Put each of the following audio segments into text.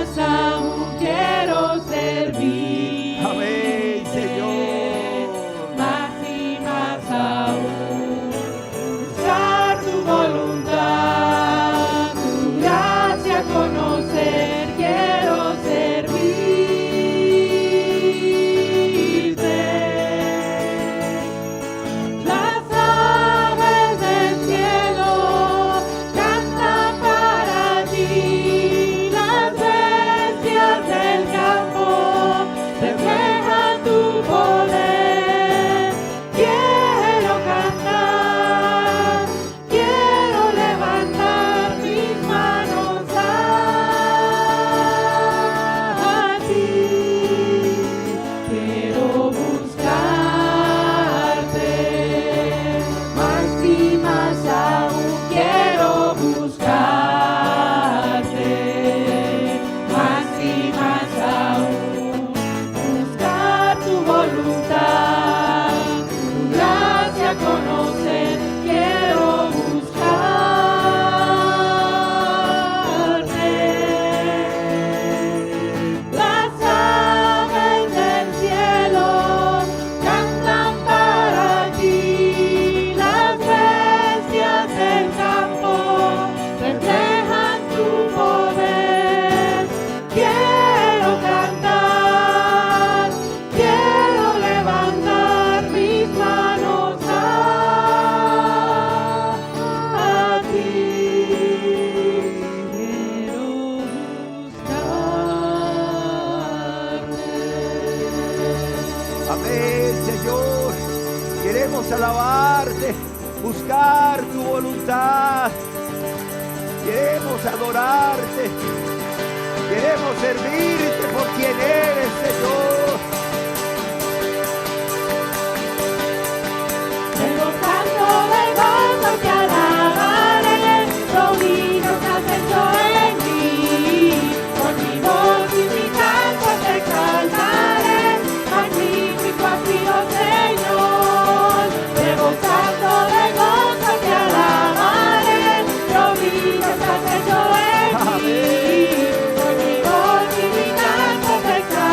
más aún quiero servir. Amén, Señor. Más y más aún buscar tu voluntad, tu gracia conocer, quiero servirte. Las aves del cielo cantan para ti, las bestias del campo reflejan tu poder. Quiero cantar, quiero levantar mis manos a ti. Quiero buscarte, más y más aún quiero buscarte, más y más aún buscar tu voluntad, tu gracia conocer, quiero buscarte. Las aves del cielo cantan para ti, las bestias del campo reflejan tu poder. Quiero cantar, quiero levantar mis manos a ti. Quiero buscarte. Amén, Señor. Queremos alabarte, buscar tu voluntad. Queremos adorarte. Queremos servirte por quien eres, Señor. Tengo canto de gozo que alabaré, dominios has hecho en mí. Con mi voz y mi canto te exaltaré, magnífico has sido, Señor. Tengo canto de gozo que alabaré, dominios has hecho en mí. Con mi voz y mi canto te exaltaré.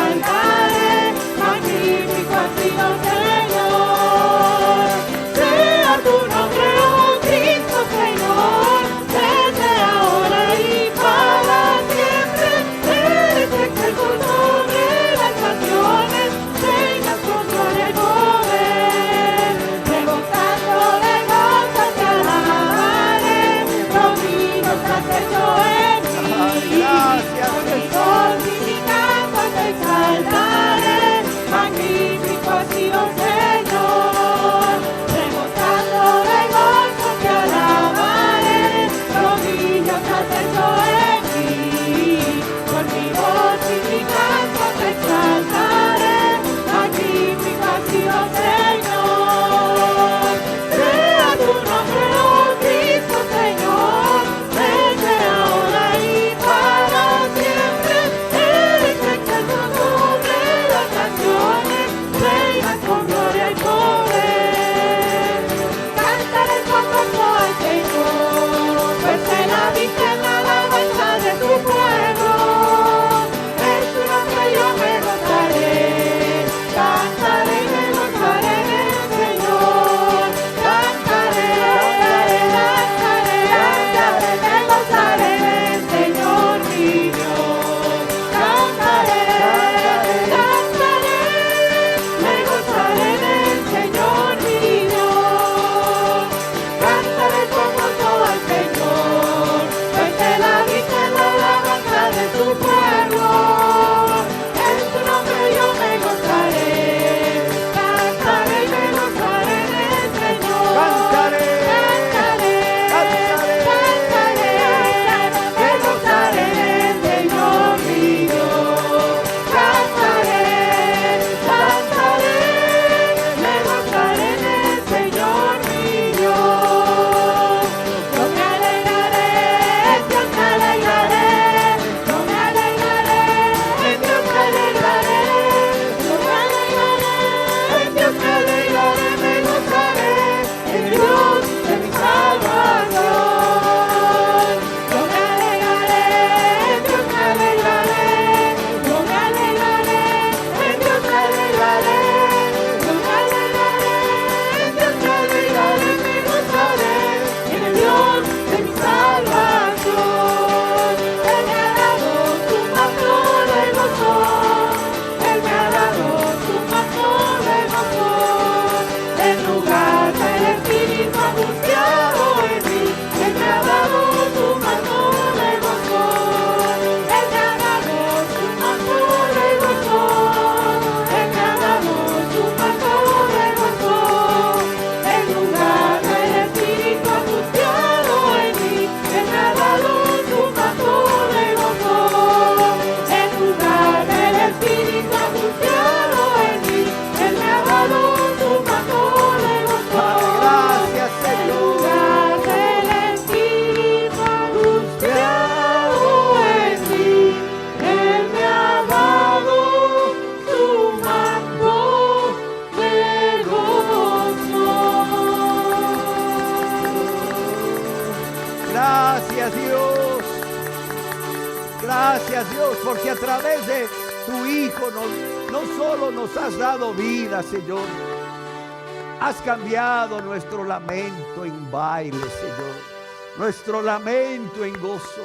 Gracias, Dios, porque a través de tu Hijo no solo nos has dado vida, Señor. Has cambiado nuestro lamento en baile, Señor. Nuestro lamento en gozo.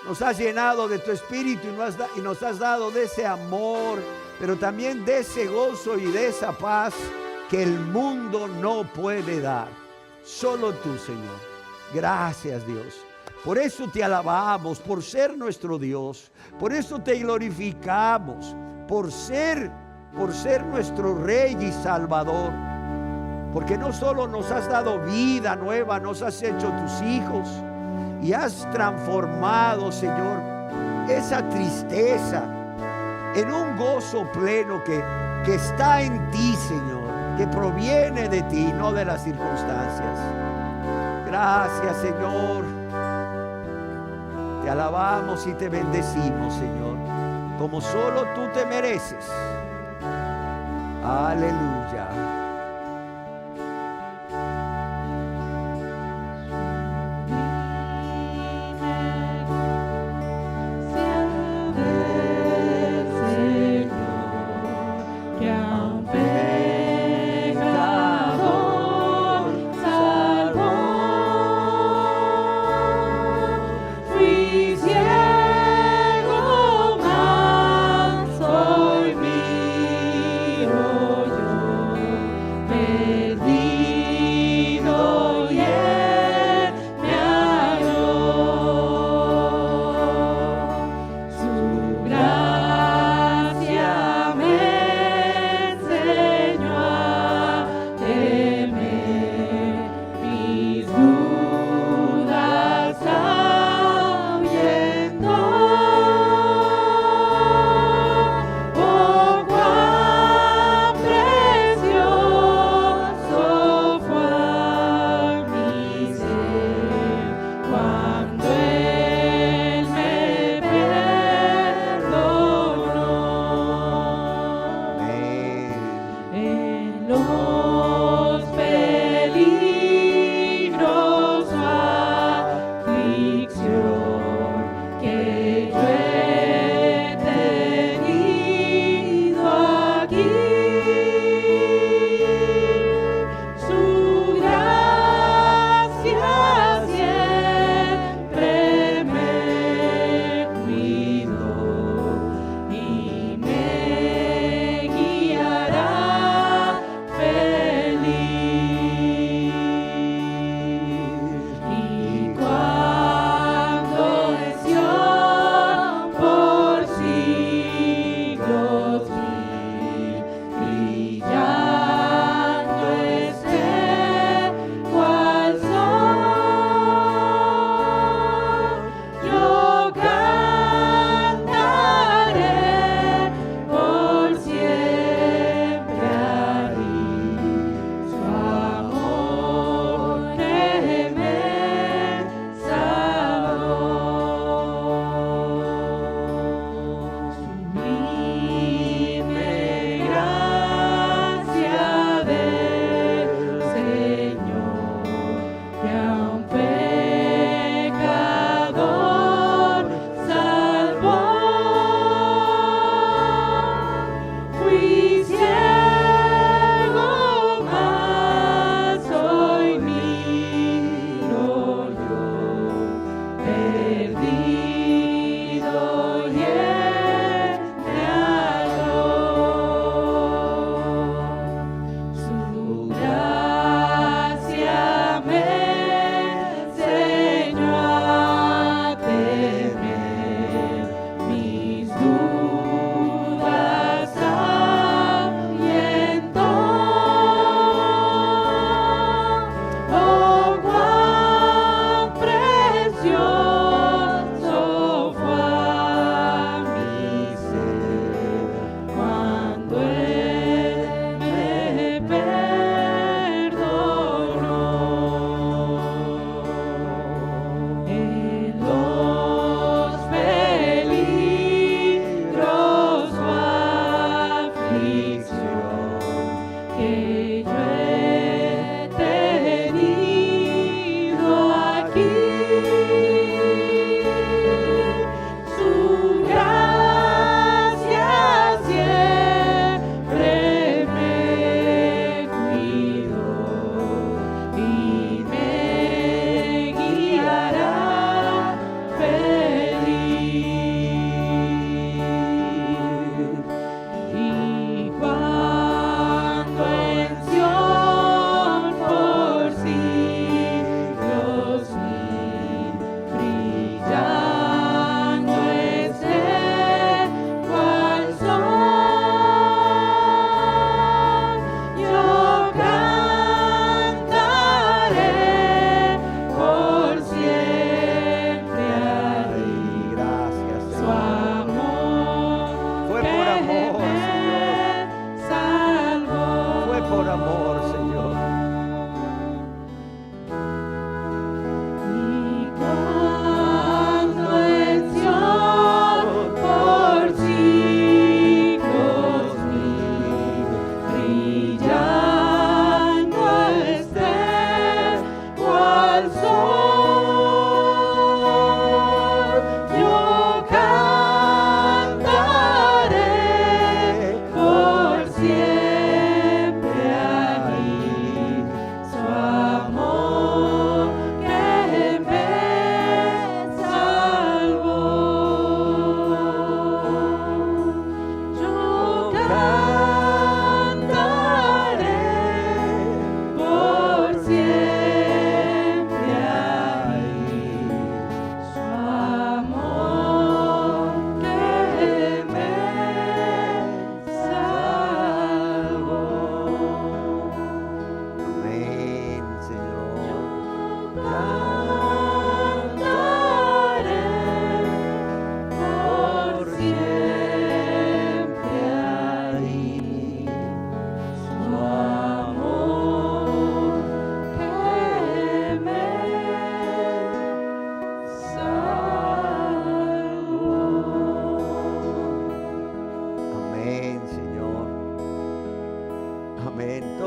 Nos has llenado de tu espíritu y nos has dado de ese amor, pero también de ese gozo y de esa paz que el mundo no puede dar. Solo tú, Señor. Gracias, Dios. Por eso te alabamos, por ser nuestro Dios. Por eso te glorificamos, por ser nuestro Rey y Salvador. Porque no solo nos has dado vida nueva, nos has hecho tus hijos y has transformado, Señor, esa tristeza en un gozo pleno que está en ti, Señor, que proviene de ti, no de las circunstancias. Gracias, Señor. Te alabamos y te bendecimos, Señor, como solo tú te mereces. Aleluya.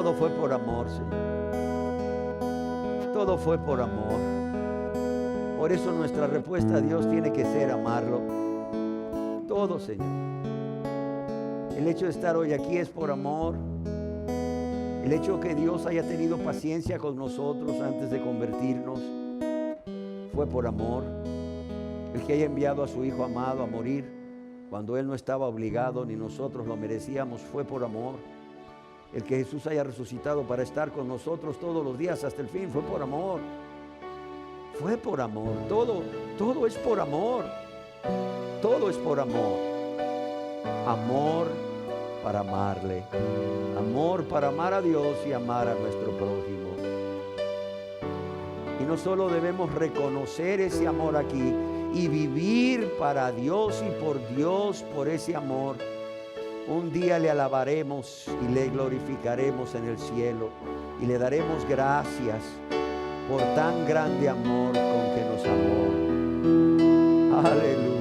todo fue por amor, Señor. Todo fue por amor. Por eso nuestra respuesta a Dios tiene que ser amarlo. Todo, Señor. El hecho de estar hoy aquí es por amor. El hecho que Dios haya tenido paciencia con nosotros antes de convertirnos fue por amor. El que haya enviado a su Hijo amado a morir cuando Él no estaba obligado ni nosotros lo merecíamos fue por amor. El que Jesús haya resucitado para estar con nosotros todos los días hasta el fin fue por amor. Fue por amor. Todo es por amor. Todo es por amor. Amor para amarle. Amor para amar a Dios y amar a nuestro prójimo. Y no solo debemos reconocer ese amor aquí y vivir para Dios y por Dios por ese amor. Un día le alabaremos y le glorificaremos en el cielo y le daremos gracias por tan grande amor con que nos amó. Aleluya.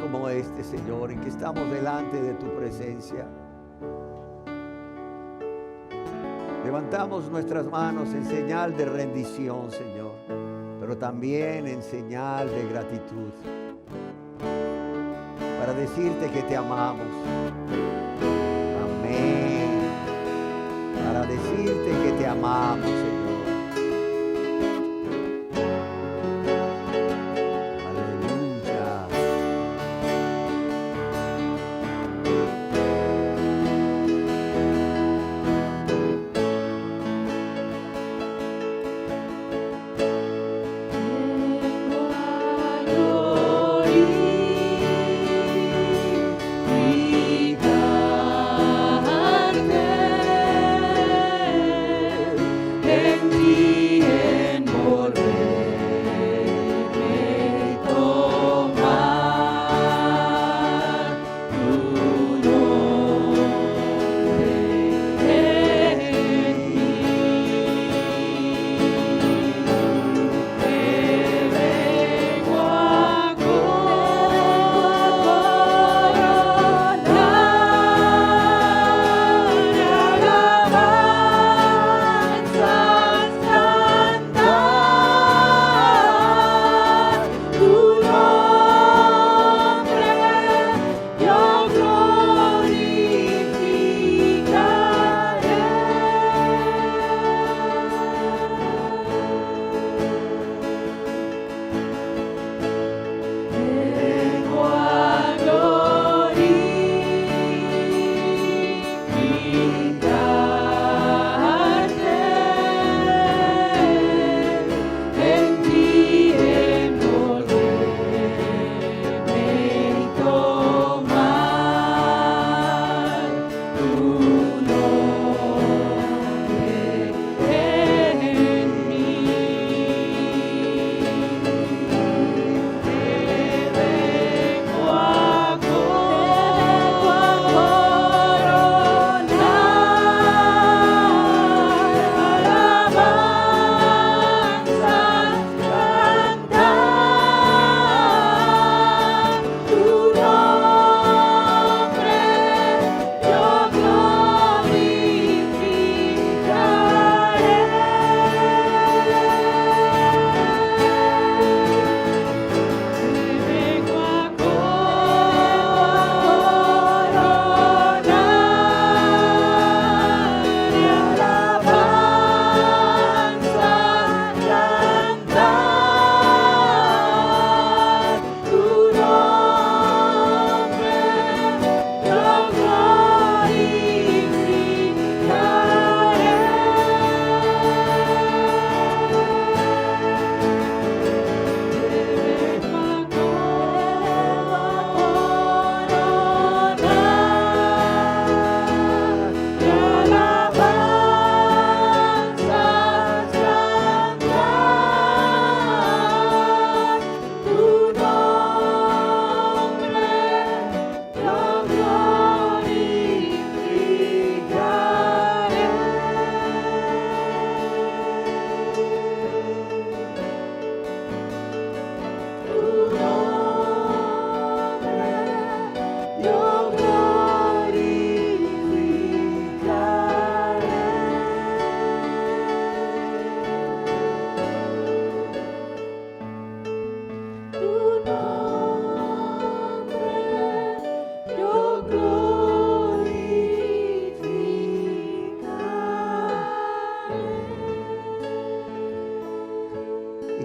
Como este, Señor, en que estamos delante de tu presencia. Levantamos nuestras manos en señal de rendición, Señor, pero también en señal de gratitud, para decirte que te amamos. Amén. Para decirte que te amamos, Señor. Aleluya.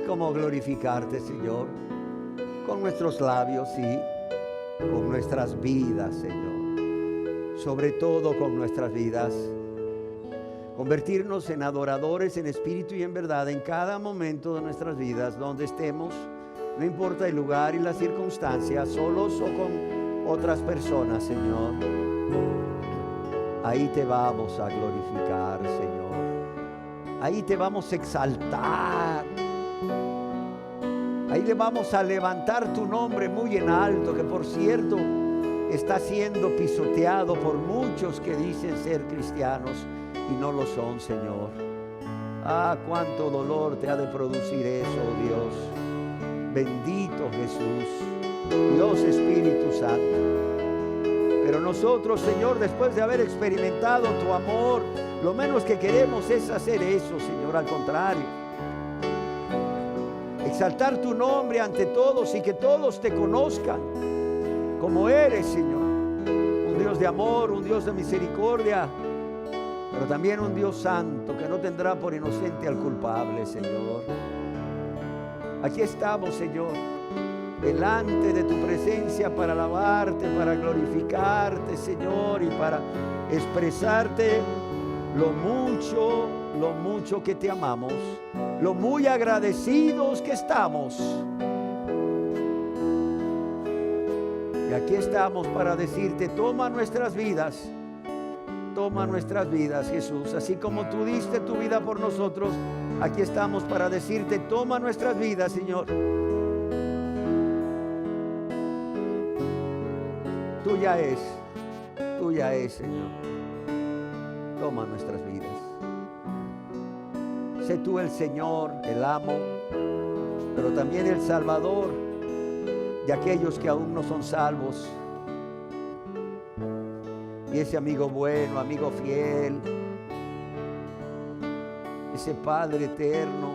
cómo glorificarte, Señor, con nuestros labios y con nuestras vidas, Señor. Sobre todo con nuestras vidas. Convertirnos en adoradores en espíritu y en verdad en cada momento de nuestras vidas, donde estemos, no importa el lugar y las circunstancias, solos o con otras personas, Señor. Ahí te vamos a glorificar, Señor. Ahí te vamos a exaltar. Ahí le vamos a levantar tu nombre muy en alto, que por cierto está siendo pisoteado por muchos que dicen ser cristianos y no lo son, Señor. Ah, cuánto dolor te ha de producir eso, oh Dios. Bendito Jesús, Dios Espíritu Santo. Pero nosotros, Señor, después de haber experimentado tu amor, lo menos que queremos es hacer eso, Señor. Al contrario, exaltar tu nombre ante todos y que todos te conozcan como eres, Señor. Un Dios de amor, un Dios de misericordia, pero también un Dios santo que no tendrá por inocente al culpable, Señor. Aquí estamos, Señor, delante de tu presencia para alabarte, para glorificarte, Señor, y para expresarte lo mucho que te amamos, lo muy agradecidos que estamos. Y aquí estamos para decirte, toma nuestras vidas, Jesús. Así como tú diste tu vida por nosotros, aquí estamos para decirte, toma nuestras vidas, Señor. Tuya es, Señor. Toma nuestras vidas. Sé tú el Señor, el amo, pero también el Salvador de aquellos que aún no son salvos. Y ese amigo bueno, amigo fiel, ese Padre eterno,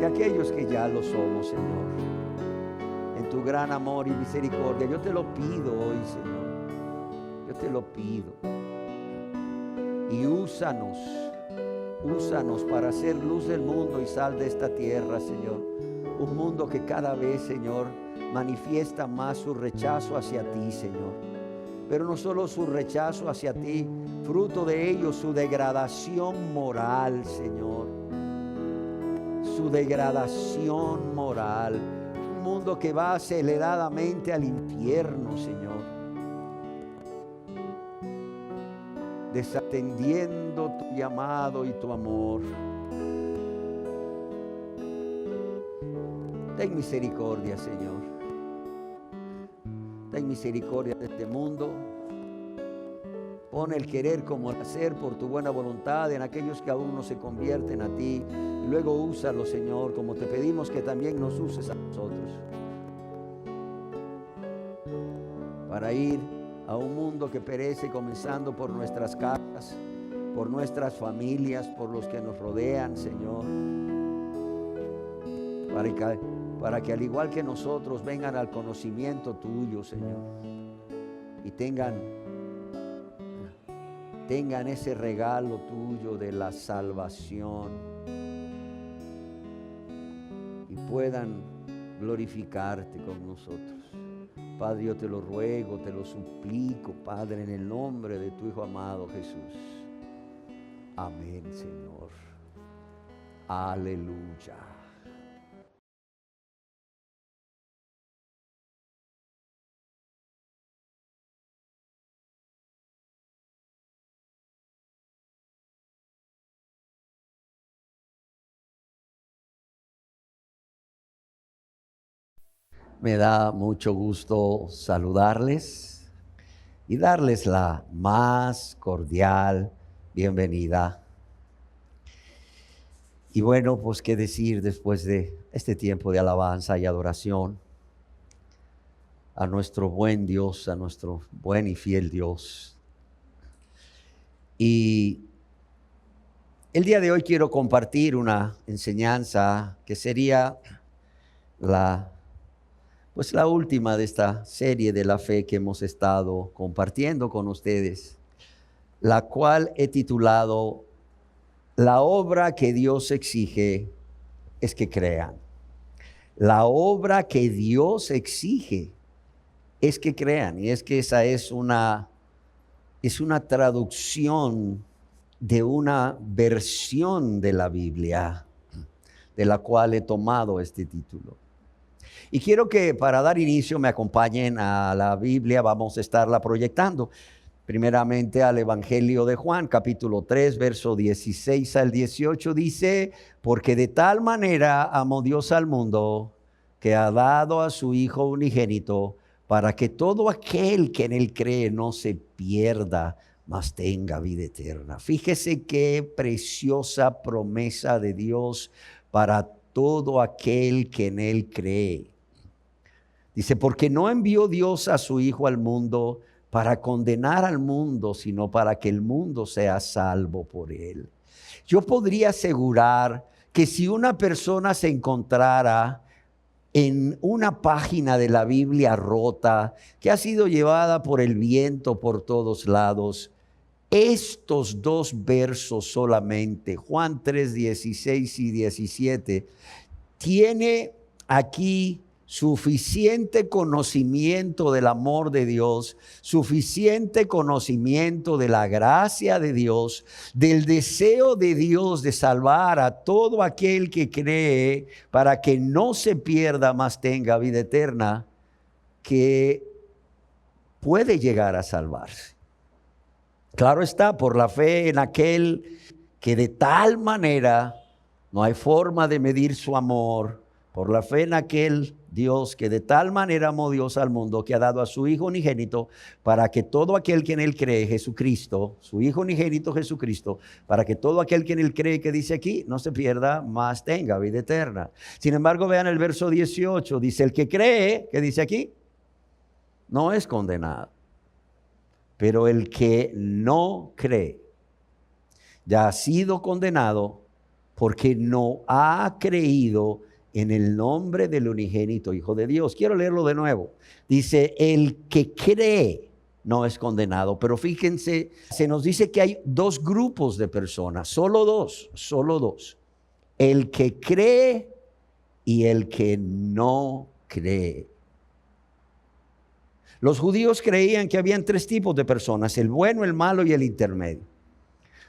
de aquellos que ya lo somos, Señor. En tu gran amor y misericordia, yo te lo pido hoy, Señor. Yo te lo pido. Y úsanos para ser luz del mundo y sal de esta tierra, Señor. Un mundo que cada vez, Señor, manifiesta más su rechazo hacia ti, Señor. Pero no solo su rechazo hacia ti, fruto de ello su degradación moral, Señor. Su degradación moral. Un mundo que va aceleradamente al infierno, Señor. Desatendiendo tu llamado y tu amor. Ten misericordia, Señor. Ten misericordia de este mundo. Pon el querer como el hacer por tu buena voluntad en aquellos que aún no se convierten a ti. Y luego úsalo, Señor, como te pedimos que también nos uses a nosotros. Para ir a un mundo que perece, comenzando por nuestras casas, por nuestras familias, por los que nos rodean, Señor. Para que al igual que nosotros vengan al conocimiento tuyo, Señor, y tengan ese regalo tuyo de la salvación y puedan glorificarte con nosotros. Padre, yo te lo ruego, te lo suplico, Padre, en el nombre de tu Hijo amado Jesús. Amén, Señor. Aleluya. Me da mucho gusto saludarles y darles la más cordial bienvenida. Y bueno, pues qué decir después de este tiempo de alabanza y adoración a nuestro buen Dios, a nuestro buen y fiel Dios. Y el día de hoy quiero compartir una enseñanza que sería la última de esta serie de la fe que hemos estado compartiendo con ustedes, la cual he titulado La obra que Dios exige es que crean. La obra que Dios exige es que crean. Y es que esa es una traducción de una versión de la Biblia, de la cual he tomado este título. Y quiero que para dar inicio me acompañen a la Biblia. Vamos a estarla proyectando primeramente al Evangelio de Juan, capítulo 3, verso 16 al 18. Dice: porque de tal manera amó Dios al mundo, que ha dado a su Hijo unigénito, para que todo aquel que en él cree no se pierda, mas tenga vida eterna. Fíjese qué preciosa promesa de Dios para todo aquel que en él cree. Dice: porque no envió Dios a su Hijo al mundo para condenar al mundo, sino para que el mundo sea salvo por él. Yo podría asegurar que si una persona se encontrara en una página de la Biblia rota, que ha sido llevada por el viento por todos lados, estos dos versos solamente, Juan 3, 16 y 17, tiene aquí suficiente conocimiento del amor de Dios, suficiente conocimiento de la gracia de Dios, del deseo de Dios de salvar a todo aquel que cree, para que no se pierda, mas tenga vida eterna, que puede llegar a salvarse. Claro está, por la fe en aquel que de tal manera, no hay forma de medir su amor, por la fe en aquel Dios que de tal manera amó Dios al mundo, que ha dado a su Hijo unigénito, para que todo aquel que en él cree, Jesucristo, su Hijo unigénito Jesucristo, para que todo aquel que en él cree, que dice aquí, no se pierda, mas tenga vida eterna. Sin embargo, vean el verso 18, dice: el que cree, que dice aquí, no es condenado. Pero el que no cree ya ha sido condenado, porque no ha creído en el nombre del unigénito Hijo de Dios. Quiero leerlo de nuevo. Dice: el que cree no es condenado. Pero fíjense, se nos dice que hay dos grupos de personas, solo dos. El que cree y el que no cree. Los judíos creían que habían tres tipos de personas: el bueno, el malo y el intermedio.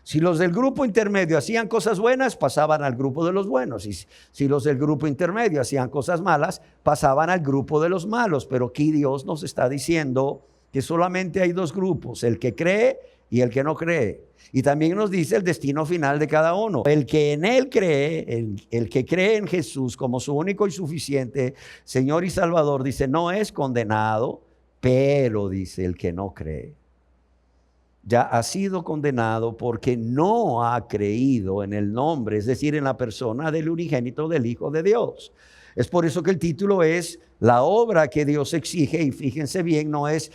Si los del grupo intermedio hacían cosas buenas, pasaban al grupo de los buenos. Y si los del grupo intermedio hacían cosas malas, pasaban al grupo de los malos. Pero aquí Dios nos está diciendo que solamente hay dos grupos: el que cree y el que no cree. Y también nos dice el destino final de cada uno. El que en él cree, el que cree en Jesús como su único y suficiente Señor y Salvador, dice, no es condenado, pero dice el que no cree ya ha sido condenado, porque no ha creído en el nombre, es decir, en la persona del unigénito del Hijo de Dios. Es por eso que el título es la obra que Dios exige. Y fíjense bien, no es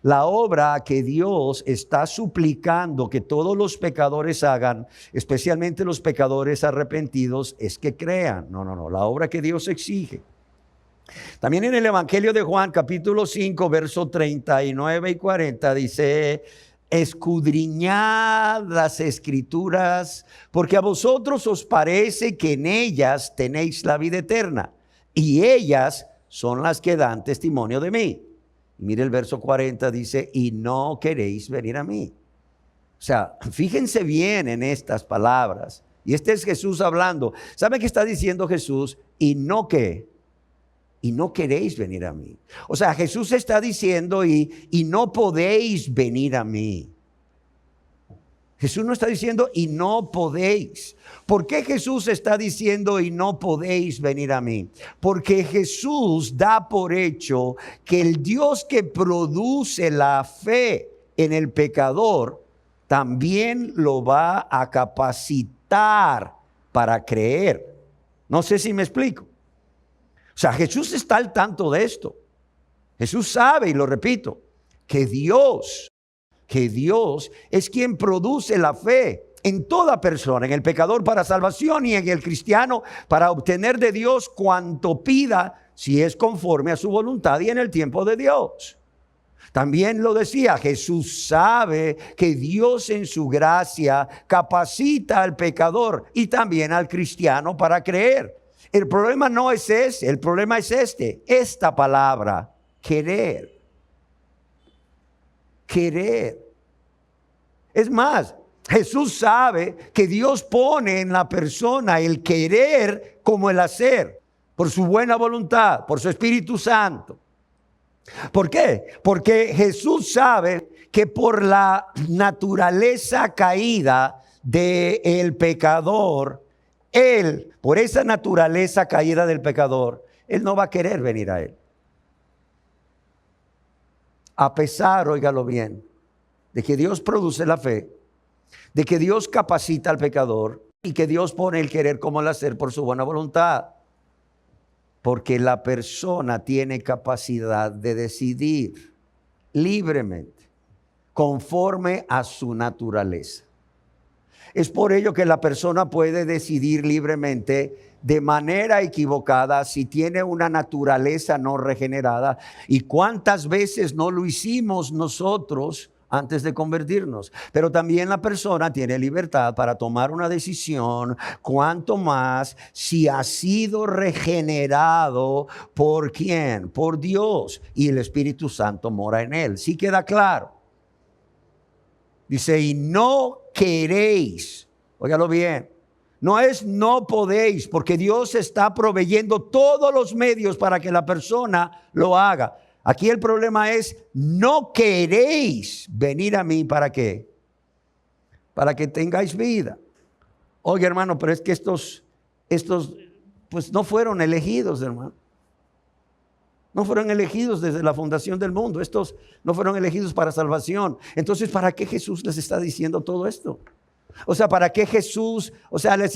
la obra que Dios está suplicando que todos los pecadores hagan, especialmente los pecadores arrepentidos, es que crean. No, la obra que Dios exige. También en el Evangelio de Juan, capítulo 5, verso 39 y 40, dice: escudriñad las Escrituras, porque a vosotros os parece que en ellas tenéis la vida eterna, y ellas son las que dan testimonio de mí. Y mire el verso 40, dice: y no queréis venir a mí. O sea, fíjense bien en estas palabras. Y este es Jesús hablando. ¿Sabe qué está diciendo Jesús? Y no queréis venir a mí. O sea, Jesús está diciendo y no podéis venir a mí. Jesús no está diciendo y no podéis. ¿Por qué Jesús está diciendo y no podéis venir a mí? Porque Jesús da por hecho que el Dios que produce la fe en el pecador también lo va a capacitar para creer. No sé si me explico. O sea, Jesús está al tanto de esto. Jesús sabe, y lo repito, que Dios es quien produce la fe en toda persona, en el pecador para salvación y en el cristiano para obtener de Dios cuanto pida, si es conforme a su voluntad y en el tiempo de Dios. También lo decía, Jesús sabe que Dios en su gracia capacita al pecador y también al cristiano para creer. El problema no es ese, el problema es esta palabra, querer. Querer. Es más, Jesús sabe que Dios pone en la persona el querer como el hacer, por su buena voluntad, por su Espíritu Santo. ¿Por qué? Porque Jesús sabe que por la naturaleza caída del pecador, él, por esa naturaleza caída del pecador, él no va a querer venir a él. A pesar, óigalo bien, de que Dios produce la fe, de que Dios capacita al pecador y que Dios pone el querer como el hacer por su buena voluntad. Porque la persona tiene capacidad de decidir libremente, conforme a su naturaleza. Es por ello que la persona puede decidir libremente de manera equivocada si tiene una naturaleza no regenerada. ¿Y cuántas veces no lo hicimos nosotros antes de convertirnos? Pero también la persona tiene libertad para tomar una decisión, cuanto más si ha sido regenerado. ¿Por quién? Por Dios, y el Espíritu Santo mora en él. ¿Sí queda claro? Dice, y no queréis, óigalo bien, no es no podéis, porque Dios está proveyendo todos los medios para que la persona lo haga. Aquí el problema es, no queréis venir a mí, ¿para qué? Para que tengáis vida. Oye, hermano, pero es que estos pues no fueron elegidos, hermano. No fueron elegidos desde la fundación del mundo. Estos no fueron elegidos para salvación. Entonces, ¿para qué Jesús les está diciendo todo esto? O sea, ¿para qué Jesús, les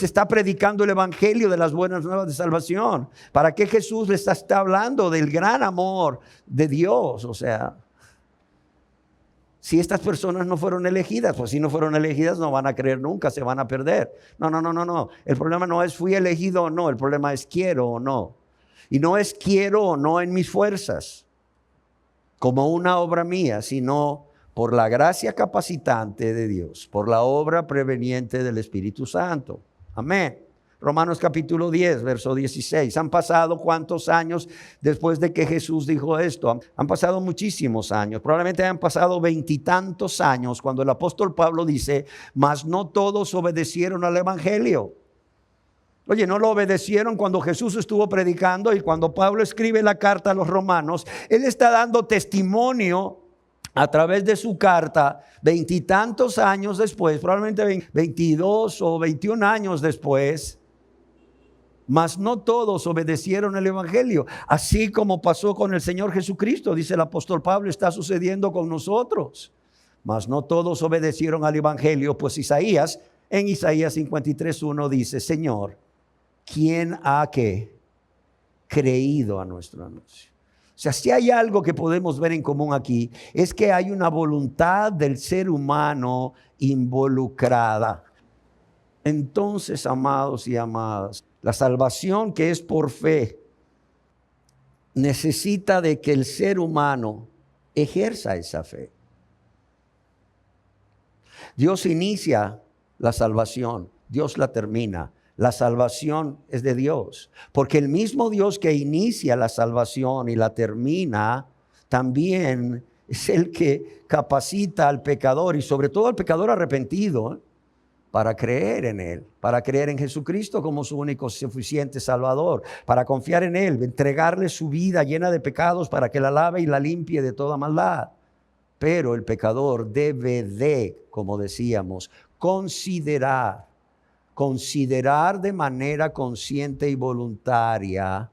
está predicando el evangelio de las buenas nuevas de salvación? ¿Para qué Jesús les está hablando del gran amor de Dios? O sea, si estas personas no fueron elegidas, pues si no fueron elegidas no van a creer nunca, se van a perder. No. El problema no es fui elegido o no, el problema es quiero o no. Y no es quiero o no en mis fuerzas, como una obra mía, sino por la gracia capacitante de Dios, por la obra preveniente del Espíritu Santo. Amén. Romanos capítulo 10, verso 16. ¿Han pasado cuántos años después de que Jesús dijo esto? Han pasado muchísimos años. Probablemente han pasado 20 y tantos años cuando el apóstol Pablo dice, mas no todos obedecieron al evangelio. Oye, no lo obedecieron cuando Jesús estuvo predicando, y cuando Pablo escribe la carta a los romanos, él está dando testimonio a través de su carta, 20 y tantos años después, probablemente 22 o 21 años después, mas no todos obedecieron el evangelio, así como pasó con el Señor Jesucristo, dice el apóstol Pablo, está sucediendo con nosotros. Mas no todos obedecieron al evangelio, pues en Isaías 53:1 dice, Señor, ¿quién ha creído a nuestro anuncio? O sea, si hay algo que podemos ver en común aquí, es que hay una voluntad del ser humano involucrada. Entonces, amados y amadas, la salvación que es por fe necesita de que el ser humano ejerza esa fe. Dios inicia la salvación, Dios la termina. La salvación es de Dios, porque el mismo Dios que inicia la salvación y la termina, también es el que capacita al pecador, y sobre todo al pecador arrepentido, para creer en Él, para creer en Jesucristo como su único suficiente Salvador, para confiar en Él, entregarle su vida llena de pecados para que la lave y la limpie de toda maldad. Pero el pecador debe de, como decíamos, considerar de manera consciente y voluntaria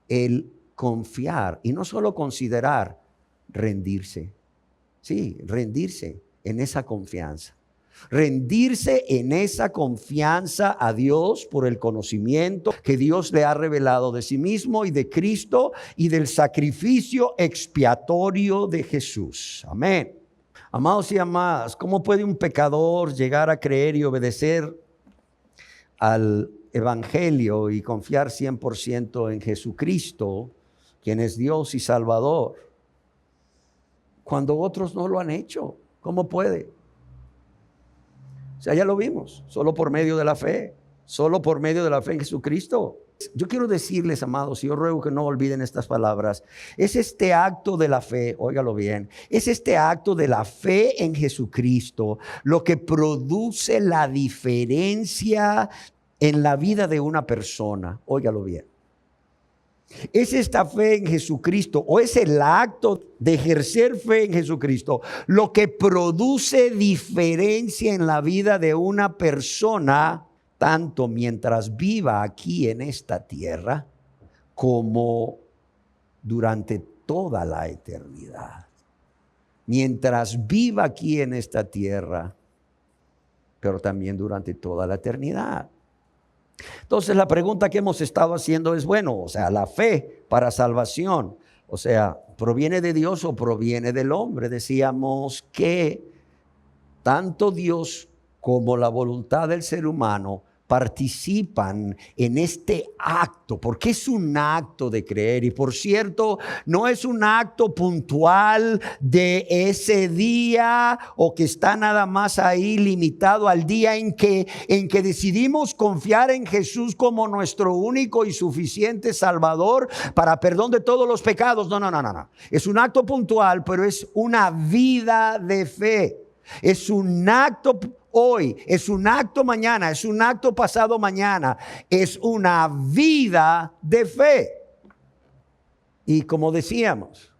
el confiar. Y no solo considerar, rendirse. Sí, rendirse en esa confianza. Rendirse en esa confianza a Dios por el conocimiento que Dios le ha revelado de sí mismo y de Cristo y del sacrificio expiatorio de Jesús. Amén. Amados y amadas, ¿cómo puede un pecador llegar a creer y obedecer al evangelio y confiar 100% en Jesucristo, quien es Dios y Salvador, cuando otros no lo han hecho? ¿Cómo puede? O sea, ya lo vimos, solo por medio de la fe. Solo por medio de la fe en Jesucristo. Yo quiero decirles, amados, y yo ruego que no olviden estas palabras. Es este acto de la fe, óigalo bien, es este acto de la fe en Jesucristo lo que produce la diferencia en la vida de una persona. Óigalo bien. Es esta fe en Jesucristo, o es el acto de ejercer fe en Jesucristo lo que produce diferencia en la vida de una persona, tanto mientras viva aquí en esta tierra como durante toda la eternidad. Mientras viva aquí en esta tierra, pero también durante toda la eternidad. Entonces la pregunta que hemos estado haciendo es, bueno, o sea, la fe para salvación, o sea, ¿proviene de Dios o proviene del hombre? Decíamos que tanto Dios como la voluntad del ser humano participan en este acto, porque es un acto de creer. Y por cierto, no es un acto puntual de ese día o que está nada más ahí limitado al día en que decidimos confiar en Jesús como nuestro único y suficiente Salvador para perdón de todos los pecados. No. Es un acto puntual, pero es una vida de fe. Es un acto hoy, es un acto mañana, es un acto pasado mañana, es una vida de fe. Y como decíamos,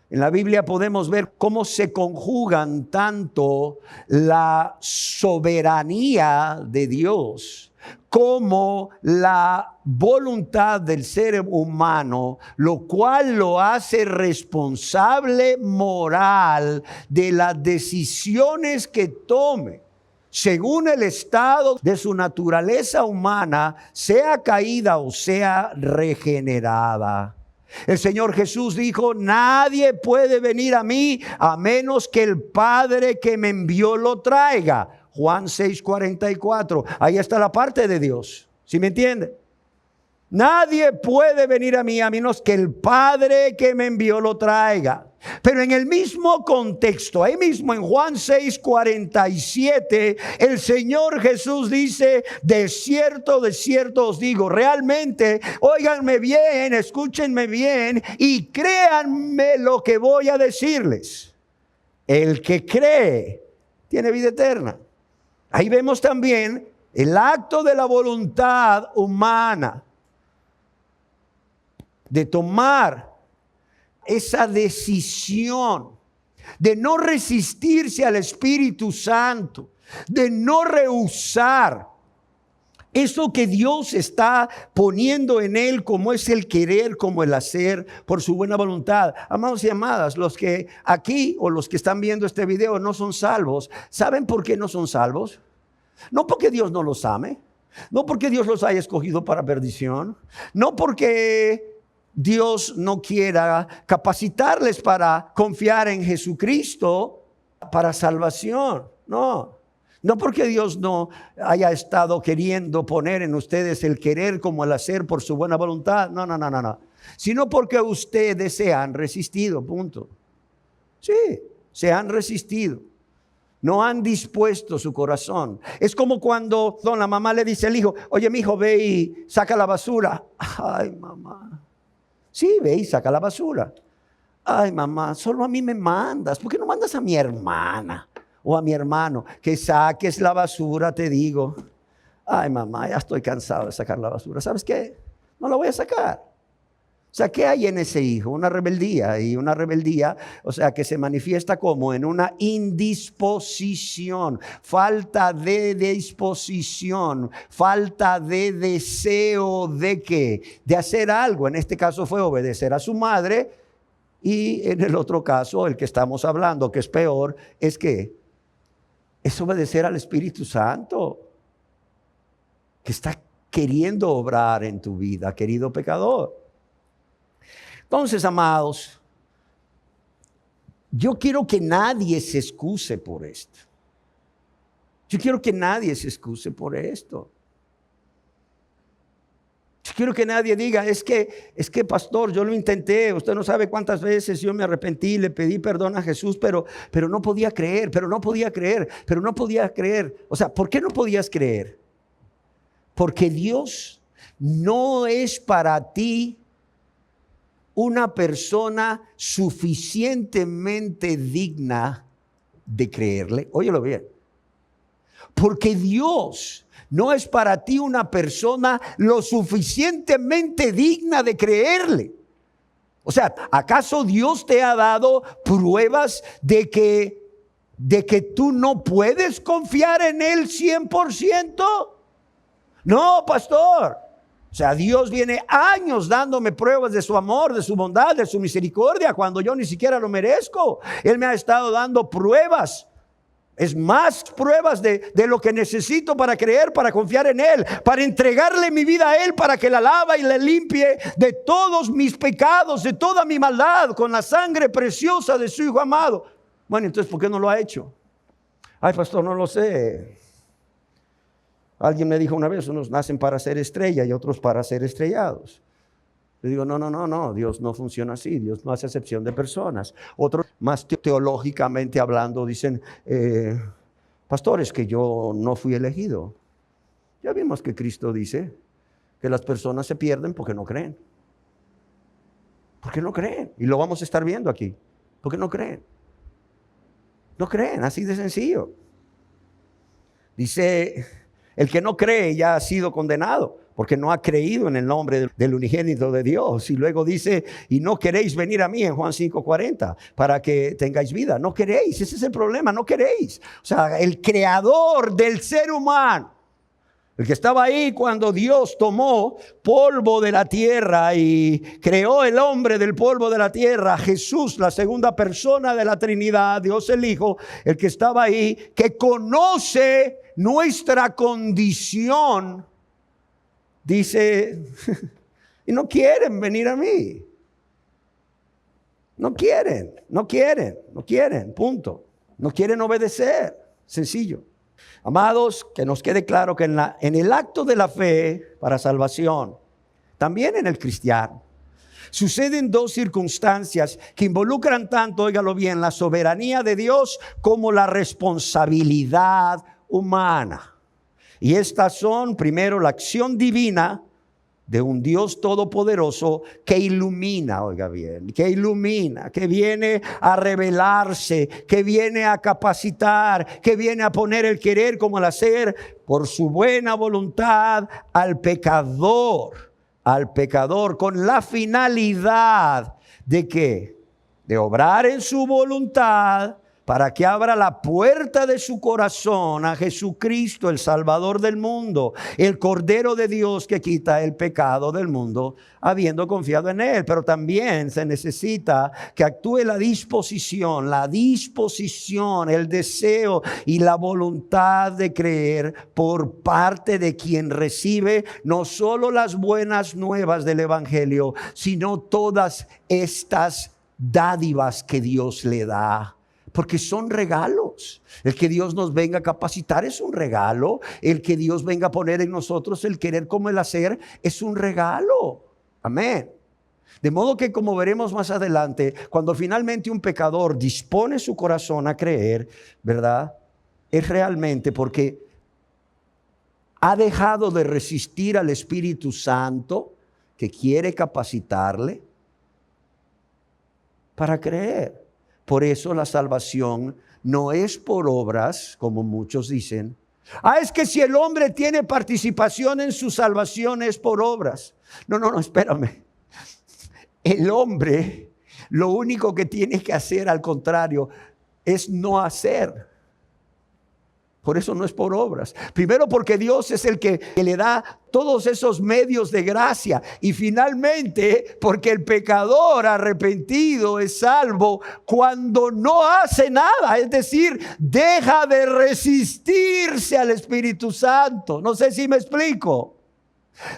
en la Biblia podemos ver cómo se conjugan tanto la soberanía de Dios como la voluntad del ser humano, lo cual lo hace responsable moral de las decisiones que tome, según el estado de su naturaleza humana, sea caída o sea regenerada. El Señor Jesús dijo: nadie puede venir a mí a menos que el Padre que me envió lo traiga. Juan 6:44. Ahí está la parte de Dios. ¿Sí me entiende? Nadie puede venir a mí a menos que el Padre que me envió lo traiga. Pero en el mismo contexto, ahí mismo en Juan 6:47, el Señor Jesús dice: de cierto os digo, realmente, óiganme bien, escúchenme bien y créanme lo que voy a decirles. El que cree tiene vida eterna. Ahí vemos también el acto de la voluntad humana de tomar esa decisión de no resistirse al Espíritu Santo, de no rehusar eso que Dios está poniendo en él, como es el querer, como el hacer por su buena voluntad. Amados y amadas, los que aquí o los que están viendo este video no son salvos, ¿saben por qué no son salvos? No porque Dios no los ame, no porque Dios los haya escogido para perdición, no porque Dios no quiera capacitarles para confiar en Jesucristo para salvación. No porque Dios no haya estado queriendo poner en ustedes el querer como el hacer por su buena voluntad. No. Sino porque ustedes se han resistido, punto. Sí, se han resistido. No han dispuesto su corazón. Es como cuando la mamá le dice al hijo: oye, mi hijo, ve y saca la basura. Ay, mamá. Sí, ve y saca la basura. Ay, mamá, solo a mí me mandas. ¿Por qué no mandas a mi hermana o a mi hermano que saques la basura? Te digo. Ay, mamá, ya estoy cansado de sacar la basura. ¿Sabes qué? No la voy a sacar. O sea, ¿qué hay en ese hijo? Una rebeldía. Y una rebeldía, o sea, que se manifiesta como en una indisposición, falta de disposición, falta de deseo de ¿qué? De hacer algo. En este caso fue obedecer a su madre. Y en el otro caso, el que estamos hablando, que es peor, es que es obedecer al Espíritu Santo, que está queriendo obrar en tu vida, querido pecador. Entonces, amados, yo quiero que nadie se excuse por esto. Yo quiero que nadie se excuse por esto. Yo quiero que nadie diga: es que pastor, yo lo intenté, usted no sabe cuántas veces yo me arrepentí, le pedí perdón a Jesús, pero no podía creer. O sea, ¿por qué no podías creer? Porque Dios no es para ti una persona suficientemente digna de creerle. Óyelo bien. Porque Dios no es para ti una persona lo suficientemente digna de creerle. O sea, ¿acaso Dios te ha dado pruebas de que tú no puedes confiar en Él 100%? No, pastor. O sea, Dios viene años dándome pruebas de su amor, de su bondad, de su misericordia, cuando yo ni siquiera lo merezco. Él me ha estado dando pruebas. Es más pruebas de lo que necesito para creer, para confiar en Él, para entregarle mi vida a Él, para que la lava y la limpie de todos mis pecados, de toda mi maldad, con la sangre preciosa de su Hijo amado. Bueno, entonces, ¿por qué no lo ha hecho? Ay, pastor, no lo sé. Alguien me dijo una vez, unos nacen para ser estrella y otros para ser estrellados. Le digo, no, Dios no funciona así, Dios no hace excepción de personas. Otros, más teológicamente hablando, dicen, pastores, que yo no fui elegido. Ya vimos que Cristo dice que las personas se pierden porque no creen. Porque no creen. Y lo vamos a estar viendo aquí. Porque no creen. No creen, así de sencillo. Dice, el que no cree ya ha sido condenado, porque no ha creído en el nombre del unigénito de Dios. Y luego dice, y no queréis venir a mí en Juan 5:40 para que tengáis vida. No queréis, ese es el problema, no queréis. O sea, el creador del ser humano, el que estaba ahí cuando Dios tomó polvo de la tierra y creó el hombre del polvo de la tierra, Jesús, la segunda persona de la Trinidad, Dios el Hijo, el que estaba ahí, que conoce nuestra condición, dice, y no quieren venir a mí. No quieren, punto. No quieren obedecer, sencillo. Amados, que nos quede claro que en el acto de la fe para salvación, también en el cristiano, suceden dos circunstancias que involucran tanto, óigalo bien, la soberanía de Dios como la responsabilidad humana. Y estas son, primero, la acción divina de un Dios todopoderoso que ilumina, oiga bien, que viene a revelarse, que viene a capacitar, que viene a poner el querer como el hacer por su buena voluntad al pecador, con la finalidad de ¿qué? De obrar en su voluntad para que abra la puerta de su corazón a Jesucristo, el Salvador del mundo, el Cordero de Dios que quita el pecado del mundo, habiendo confiado en Él. Pero también se necesita que actúe la disposición, el deseo y la voluntad de creer por parte de quien recibe no solo las buenas nuevas del Evangelio, sino todas estas dádivas que Dios le da. Porque son regalos. El que Dios nos venga a capacitar es un regalo. El que Dios venga a poner en nosotros el querer como el hacer es un regalo. Amén. De modo que, como veremos más adelante, cuando finalmente un pecador dispone su corazón a creer, ¿verdad? Es realmente porque ha dejado de resistir al Espíritu Santo que quiere capacitarle para creer. Por eso la salvación no es por obras, como muchos dicen. Es que si el hombre tiene participación en su salvación es por obras. No, espérame. El hombre lo único que tiene que hacer, al contrario, es no hacer. Por eso no es por obras. Primero porque Dios es el que le da todos esos medios de gracia. Y finalmente porque el pecador arrepentido es salvo cuando no hace nada. Es decir, deja de resistirse al Espíritu Santo. No sé si me explico.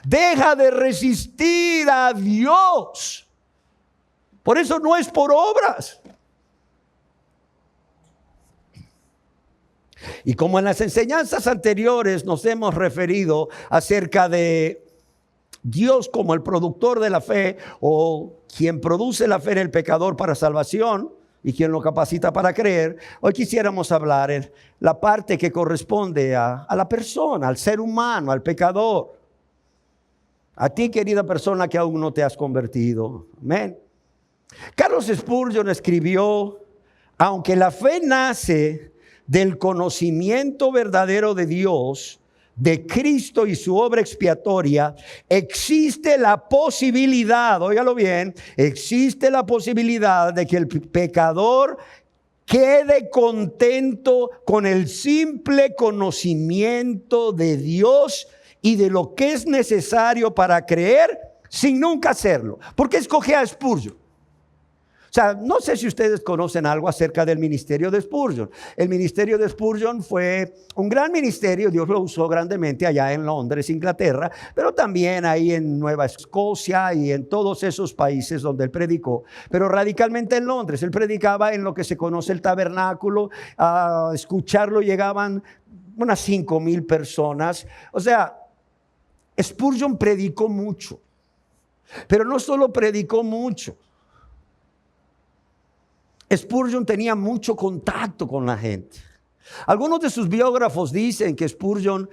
Deja de resistir a Dios. Por eso no es por obras. Y como en las enseñanzas anteriores nos hemos referido acerca de Dios como el productor de la fe o quien produce la fe en el pecador para salvación, y quien lo capacita para creer. Hoy quisiéramos hablar en la parte que corresponde a la persona, al ser humano, al pecador. A ti, querida persona, que aún no te has convertido. Amén. Carlos Spurgeon escribió: aunque la fe nace del conocimiento verdadero de Dios, de Cristo y su obra expiatoria, existe la posibilidad, óigalo bien, existe la posibilidad de que el pecador quede contento con el simple conocimiento de Dios y de lo que es necesario para creer sin nunca hacerlo. ¿Por qué escoge a Spurgeon? O sea, no sé si ustedes conocen algo acerca del ministerio de Spurgeon. El ministerio de Spurgeon fue un gran ministerio. Dios lo usó grandemente allá en Londres, Inglaterra, pero también ahí en Nueva Escocia y en todos esos países donde él predicó. Pero radicalmente en Londres. Él predicaba en lo que se conoce el tabernáculo. A escucharlo llegaban unas 5,000 personas. O sea, Spurgeon predicó mucho. Pero no solo predicó mucho. Spurgeon tenía mucho contacto con la gente. Algunos de sus biógrafos dicen que Spurgeon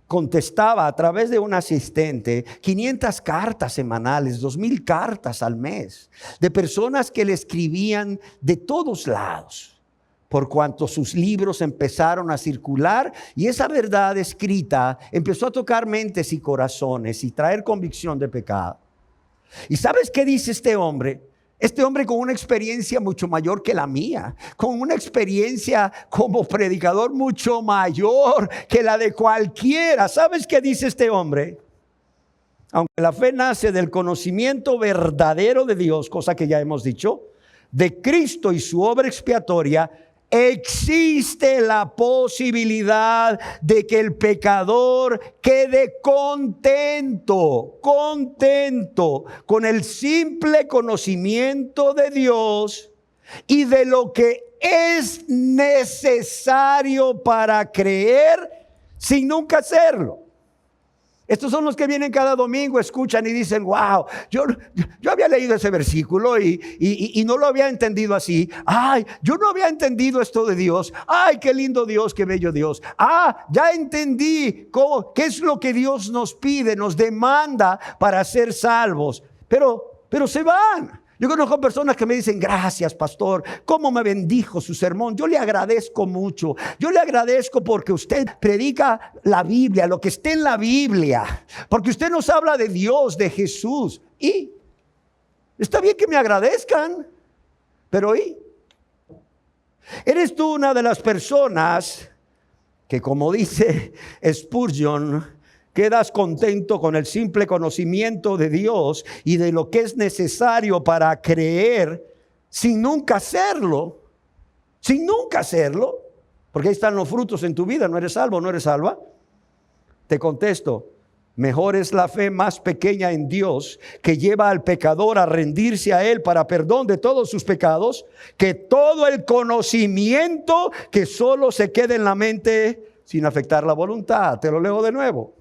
contestaba a través de un asistente 500 cartas semanales, 2,000 cartas al mes, de personas que le escribían de todos lados, por cuanto sus libros empezaron a circular y esa verdad escrita empezó a tocar mentes y corazones y traer convicción de pecado. ¿Y sabes qué dice este hombre? Este hombre con una experiencia mucho mayor que la mía, con una experiencia como predicador mucho mayor que la de cualquiera. ¿Sabes qué dice este hombre? Aunque la fe nace del conocimiento verdadero de Dios, cosa que ya hemos dicho, de Cristo y su obra expiatoria, existe la posibilidad de que el pecador quede contento con el simple conocimiento de Dios y de lo que es necesario para creer sin nunca hacerlo. Estos son los que vienen cada domingo, escuchan y dicen: wow, yo había leído ese versículo y no lo había entendido así. Ay, yo no había entendido esto de Dios. Ay, qué lindo Dios, qué bello Dios. Ya entendí qué es lo que Dios nos pide, nos demanda para ser salvos. Pero se van. Yo conozco personas que me dicen: gracias, pastor, cómo me bendijo su sermón. Yo le agradezco mucho. Yo le agradezco porque usted predica la Biblia, lo que esté en la Biblia, porque usted nos habla de Dios, de Jesús. Y está bien que me agradezcan, pero ¿eres tú una de las personas que, como dice Spurgeon, quedas contento con el simple conocimiento de Dios y de lo que es necesario para creer sin nunca hacerlo? Sin nunca hacerlo. Porque ahí están los frutos en tu vida. ¿No eres salvo? ¿No eres salva? Te contesto: mejor es la fe más pequeña en Dios, que lleva al pecador a rendirse a Él para perdón de todos sus pecados, que todo el conocimiento que solo se queda en la mente sin afectar la voluntad. Te lo leo de nuevo.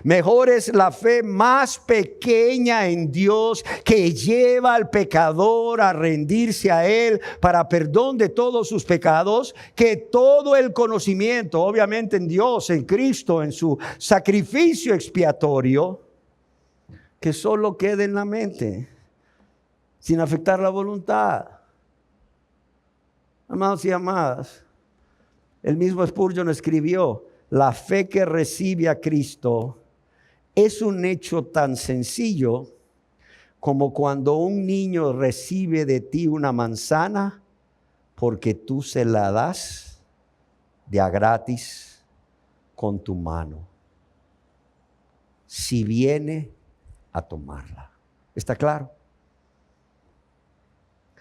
Mejor es la fe más pequeña en Dios, que lleva al pecador a rendirse a Él para perdón de todos sus pecados, que todo el conocimiento, obviamente en Dios, en Cristo, en su sacrificio expiatorio, que solo quede en la mente, sin afectar la voluntad. Amados y amadas, el mismo Spurgeon escribió: la fe que recibe a Cristo es un hecho tan sencillo como cuando un niño recibe de ti una manzana porque tú se la das de a gratis con tu mano, si viene a tomarla. ¿Está claro?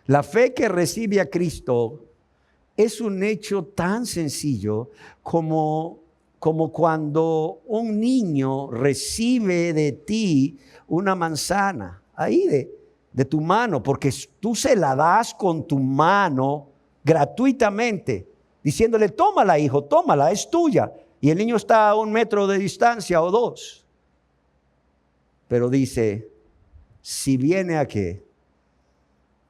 La fe que recibe a Cristo es un hecho tan sencillo como cuando un niño recibe de ti una manzana, ahí de tu mano, porque tú se la das con tu mano gratuitamente, diciéndole: tómala, hijo, tómala, es tuya. Y el niño está a 1 metro de distancia o 2. Pero dice: si viene a qué,